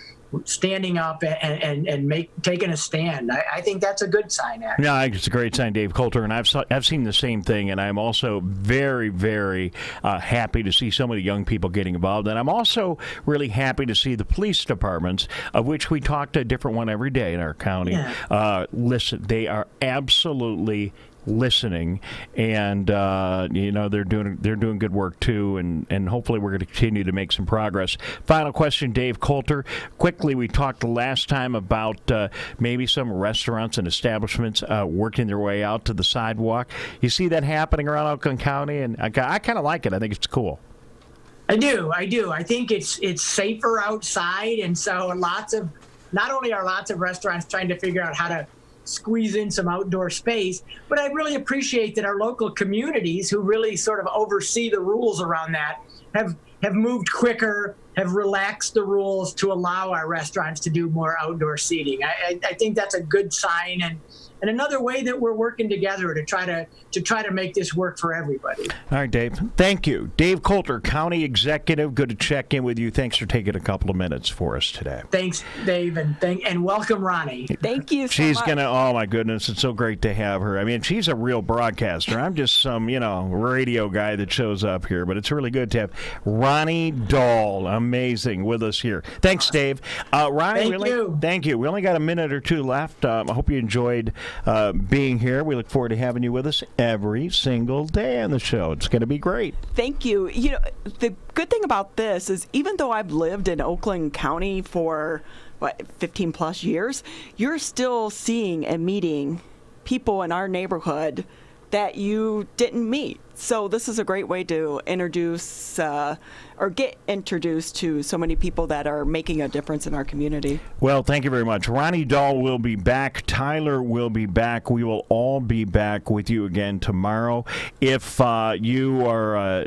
S19: standing up and taking a stand. I think that's a good sign, actually.
S1: Yeah, it's a great sign, Dave Coulter, and I've seen the same thing, and I'm also very, very happy to see so many young people getting involved, and I'm also really happy to see the police departments, of which we talk to a different one every day in our county. Yeah. Listen, they are absolutely listening, and they're doing good work too, and hopefully we're going to continue to make some progress. Final question, Dave Coulter. Quickly, we talked last time about maybe some restaurants and establishments working their way out to the sidewalk. You see that happening around Oakland County, and I kind of like it. I think it's cool.
S19: I do. I think it's safer outside, and so not only are lots of restaurants trying to figure out how to squeeze in some outdoor space, but I really appreciate that our local communities, who really sort of oversee the rules around that, have moved quicker, have relaxed the rules to allow our restaurants to do more outdoor seating. I think that's a good sign, and another way that we're working together to try to make this work for everybody.
S1: All right, Dave. Thank you. Dave Coulter, County Executive. Good to check in with you. Thanks for taking a couple of minutes for us today.
S19: Thanks, Dave, and welcome, Ronnie.
S2: Thank you so much.
S1: Oh my goodness, it's so great to have her. I mean, she's a real broadcaster. I'm just some, radio guy that shows up here, but it's really good to have Ronnie Doyle, amazing, with us here. Thanks, Dave. Ronnie, thank you. We only got a minute or two left. I hope you enjoyed being here. We look forward to having you with us every single day on the show. It's going to be great.
S2: Thank you. The good thing about this is, even though I've lived in Oakland County for 15 plus years, you're still seeing and meeting people in our neighborhood that you didn't meet. So this is a great way to introduce or get introduced to so many people that are making a difference in our community.
S1: Well, thank you very much. Ronnie Doyle will be back. Tyler will be back. We will all be back with you again tomorrow. If you are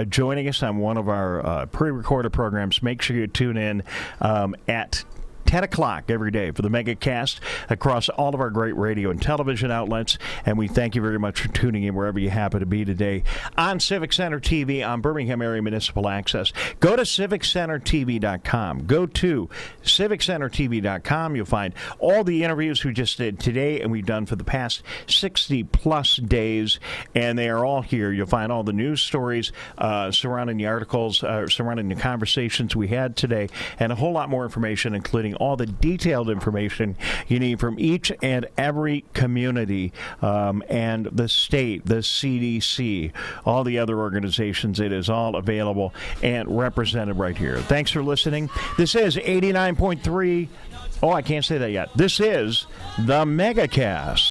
S1: joining us on one of our pre-recorded programs, make sure you tune in at 10 o'clock every day for the Megacast across all of our great radio and television outlets. And we thank you very much for tuning in wherever you happen to be today on Civic Center TV on Birmingham Area Municipal Access. Go to civiccentertv.com. Go to civiccentertv.com. You'll find all the interviews we just did today and we've done for the past 60-plus days, and they are all here. You'll find all the news stories surrounding the articles, surrounding the conversations we had today, and a whole lot more information, including all the detailed information you need from each and every community and the state, the CDC, all the other organizations. It is all available and represented right here. Thanks for listening. This is 89.3. Oh, I can't say that yet. This is the Megacast.